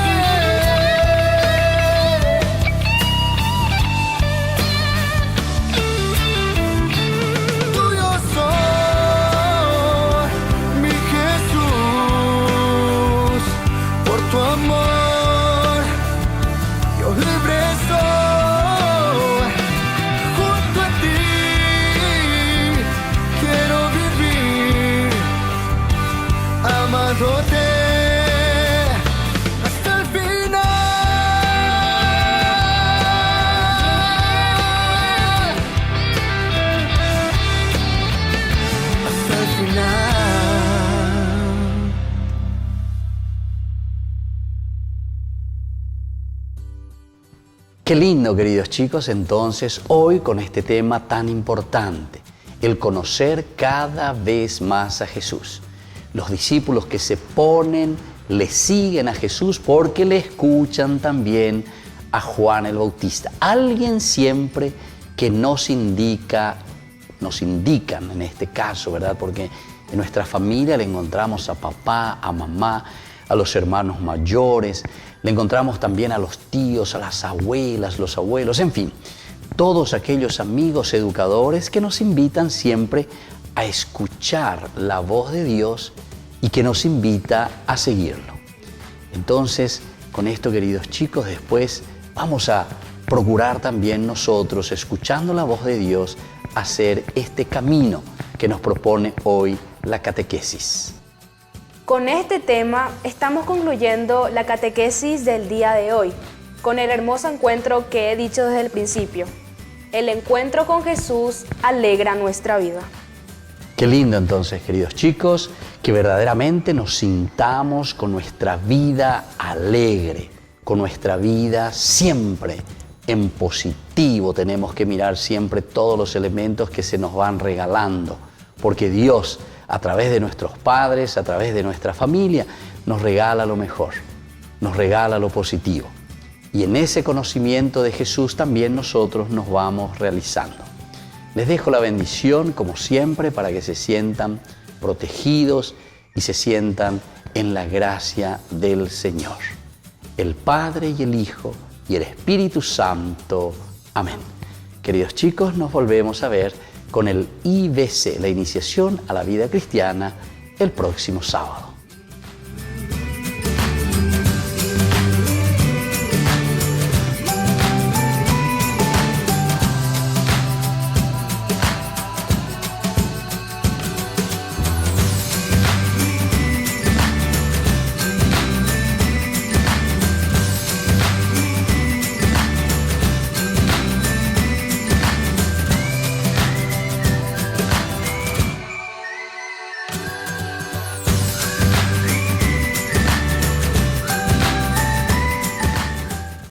Qué lindo, queridos chicos, entonces hoy con este tema tan importante, el conocer cada vez más a Jesús. Los discípulos que se ponen, le siguen a Jesús porque le escuchan también a Juan el Bautista. Alguien siempre que nos indican en este caso, ¿verdad? Porque en nuestra familia le encontramos a papá, a mamá, a los hermanos mayores, le encontramos también a los tíos, a las abuelas, los abuelos, en fin, todos aquellos amigos educadores que nos invitan siempre a escuchar la voz de Dios y que nos invita a seguirlo. Entonces, con esto, queridos chicos, después vamos a procurar también nosotros, escuchando la voz de Dios, hacer este camino que nos propone hoy la catequesis. Con este tema estamos concluyendo la catequesis del día de hoy, con el hermoso encuentro que he dicho desde el principio. El encuentro con Jesús alegra nuestra vida. Qué lindo entonces, queridos chicos, que verdaderamente nos sintamos con nuestra vida alegre, con nuestra vida siempre en positivo. Tenemos que mirar siempre todos los elementos que se nos van regalando, porque Dios, a través de nuestros padres, a través de nuestra familia, nos regala lo mejor, nos regala lo positivo. Y en ese conocimiento de Jesús también nosotros nos vamos realizando. Les dejo la bendición, como siempre, para que se sientan protegidos y se sientan en la gracia del Señor. El Padre y el Hijo y el Espíritu Santo. Amén. Queridos chicos, nos volvemos a ver con el IBC, la iniciación a la vida cristiana, el próximo sábado.